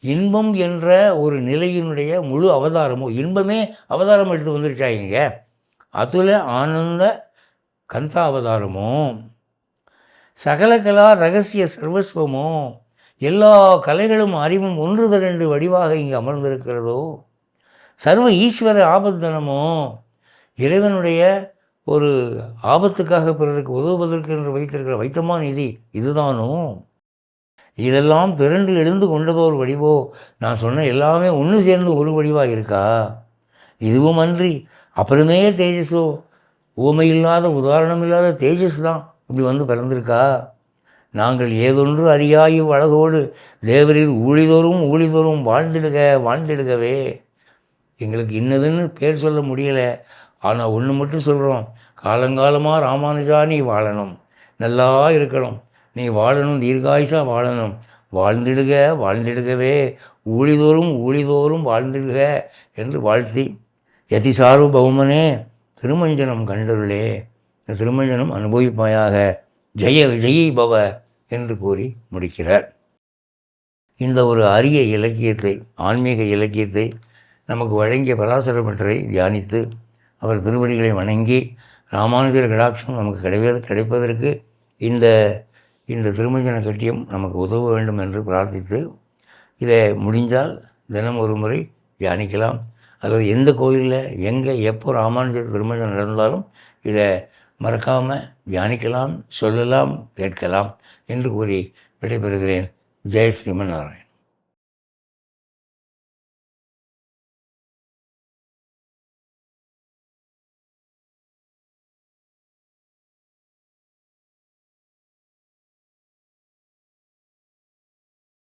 இன்பம் என்ற ஒரு நிலையினுடைய முழு அவதாரமோ, இன்பமே அவதாரம் எடுத்து வந்துருச்சாங்க. அதில் ஆனந்த கந்தா அவதாரமோ, சகல கலா ரகசிய சர்வஸ்வமோ, எல்லா கலைகளும் அறிவும் ஒன்று திரண்டு வடிவாக இங்கே அமர்ந்திருக்கிறதோ, சர்வ ஈஸ்வர ஆபத்தனமோ, இறைவனுடைய ஒரு ஆபத்துக்காக பிறருக்கு உதவுவதற்கு என்று வைத்திருக்கிற வைத்தமா நிதி இதுதானோ? இதெல்லாம் திரண்டு எழுந்து கொண்டதோர் வடிவோ. நான் சொன்ன எல்லாமே ஒன்று சேர்ந்து ஒரு வடிவாக இருக்கா? இதுவும் அன்றி அப்புறமே தேஜஸோ, ஊமை இல்லாத உதாரணம் இல்லாத தேஜஸ் தான் இப்படி பிறந்திருக்கா? நாங்கள் ஏதொன்று அறியாயும் அழகோடு தேவரில் ஊழிதோறும் வாழ்ந்திடுகவே. எங்களுக்கு இன்னதுன்னு பேர் சொல்ல முடியலை, ஆனால் ஒன்று மட்டும் சொல்கிறோம், காலங்காலமாக ராமானுஜா நீ வாழணும், நல்லா இருக்கணும், நீ வாழணும், தீர்காயுசாக வாழணும், வாழ்ந்திடுகவே, ஊழிதோறும் வாழ்ந்திடுக என்று வாழ்த்தி, யதி சார்வபௌமனே திருமஞ்சனம் கண்டருளே, இந்த திருமஞ்சனம் அனுபவிப்பாயாக, ஜெய விஜயி பவ என்று கூறி முடிக்கிறார். இந்த ஒரு அரிய இலக்கியத்தை, ஆன்மீக இலக்கியத்தை நமக்கு வழங்கிய பராசர பட்டரை தியானித்து அவர் திருவடிகளை வணங்கி ராமானுஜர் கடாட்சம் நமக்கு கிடைப்பதற்கு இந்த திருமஞ்சன கட்டியம் நமக்கு உதவ வேண்டும் என்று பிரார்த்தித்து, இதை முடிந்தால் தினம் ஒரு முறை தியானிக்கலாம். அதாவது எந்த கோயிலில் எங்கே எப்போ ராமானுஜர் திருமணம் நடந்தாலும் இதை மறக்காமல் தியானிக்கலாம், சொல்லலாம், கேட்கலாம் என்று கூறி விடைபெறுகிறேன். ஜெய் ஸ்ரீமன் நாராயண்.